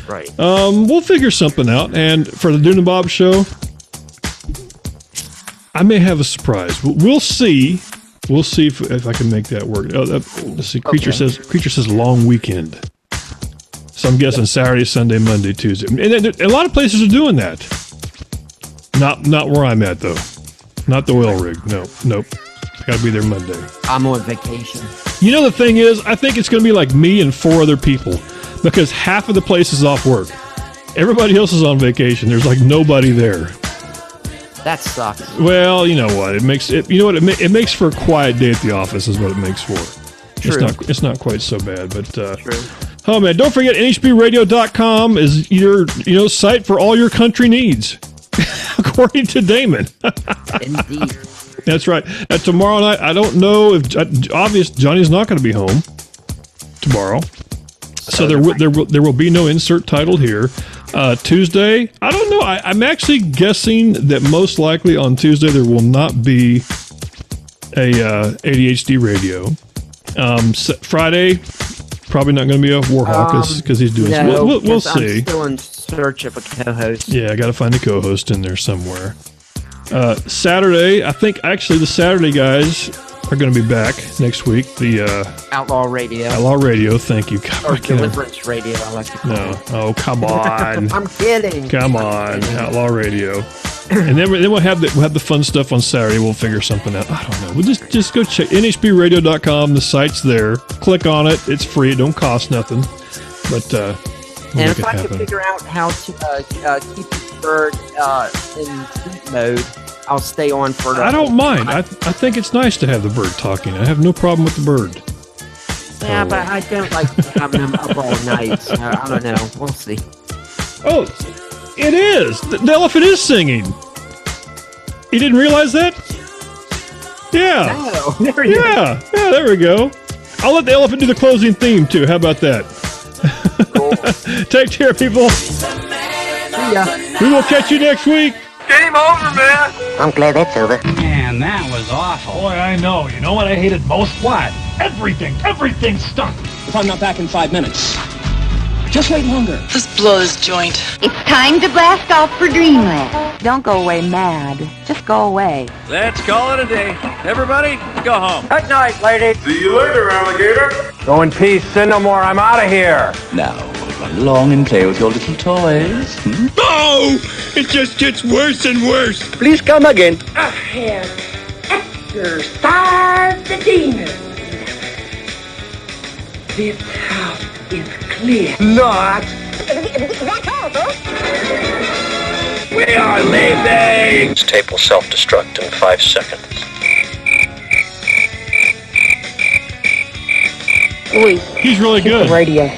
Right. We'll figure something out. And for the Dune and Bob show, I may have a surprise. We'll see. We'll see if I can make that work. Let's see. Creature says long weekend. So I'm guessing Saturday, Sunday, Monday, Tuesday. And a lot of places are doing that. Not where I'm at though. Not the oil rig. Nope. I gotta be there Monday. I'm on vacation. The thing is, I think it's gonna be like me and 4 other people, because half of the place is off work. Everybody else is on vacation. There's like nobody there. That sucks. Well, you know what? It makes for a quiet day at the office is what it makes for. It's not quite so bad, but oh man, don't forget nhbradio.com is your site for all your country needs, according to Damon. Indeed. That's right. Tomorrow night, I don't know if Johnny's not going to be home tomorrow, so there will be no insert titled here. Tuesday, I don't know. I'm actually guessing that most likely on Tuesday there will not be a ADHD radio. Friday, probably not going to be a Warhawk because he's doing. No, we'll see. I'm still in search of a co-host. Yeah, I got to find a co-host in there somewhere. Saturday, I think actually the Saturday guys are going to be back next week. The Outlaw Radio. Outlaw Radio, thank you. God, or Deliverance Radio, I like to call it. Oh, come on. I'm kidding. Come on, Outlaw Radio. And then we'll have the fun stuff on Saturday. We'll figure something out. I don't know. We'll just go check nhbradio.com. The site's there. Click on it. It's free. It don't cost nothing. But and if I can figure out how to keep the bird in sleep mode, I'll stay on for the. I don't mind. I think it's nice to have the bird talking. I have no problem with the bird. Yeah, but I don't like having them up all night. So I don't know. We'll see. Oh, it is. The elephant is singing. You didn't realize that? Yeah. Oh, there you go. Yeah, there we go. I'll let the elephant do the closing theme too. How about that? Cool. Take care, people. See ya. We will catch you next week. Game over, man. I'm glad that's over. Man, that was awful. Boy, I know. You know what I hated most? What? Everything. Everything stunk. If I'm not back in 5 minutes, just wait longer. Let's blow this joint. It's time to blast off for Dreamland. Don't go away mad. Just go away. Let's call it a day. Everybody, go home. Good night, lady. See you later, alligator. Go in peace, Cinnamore. I'm out of here. Now, run along and play with your little toys. No! It just gets worse and worse. Please come again. I have exorcised the demon. This house is clear. Not. That's all, folks. We are leaving! This tape will self-destruct in 5 seconds. He's really good. Radio.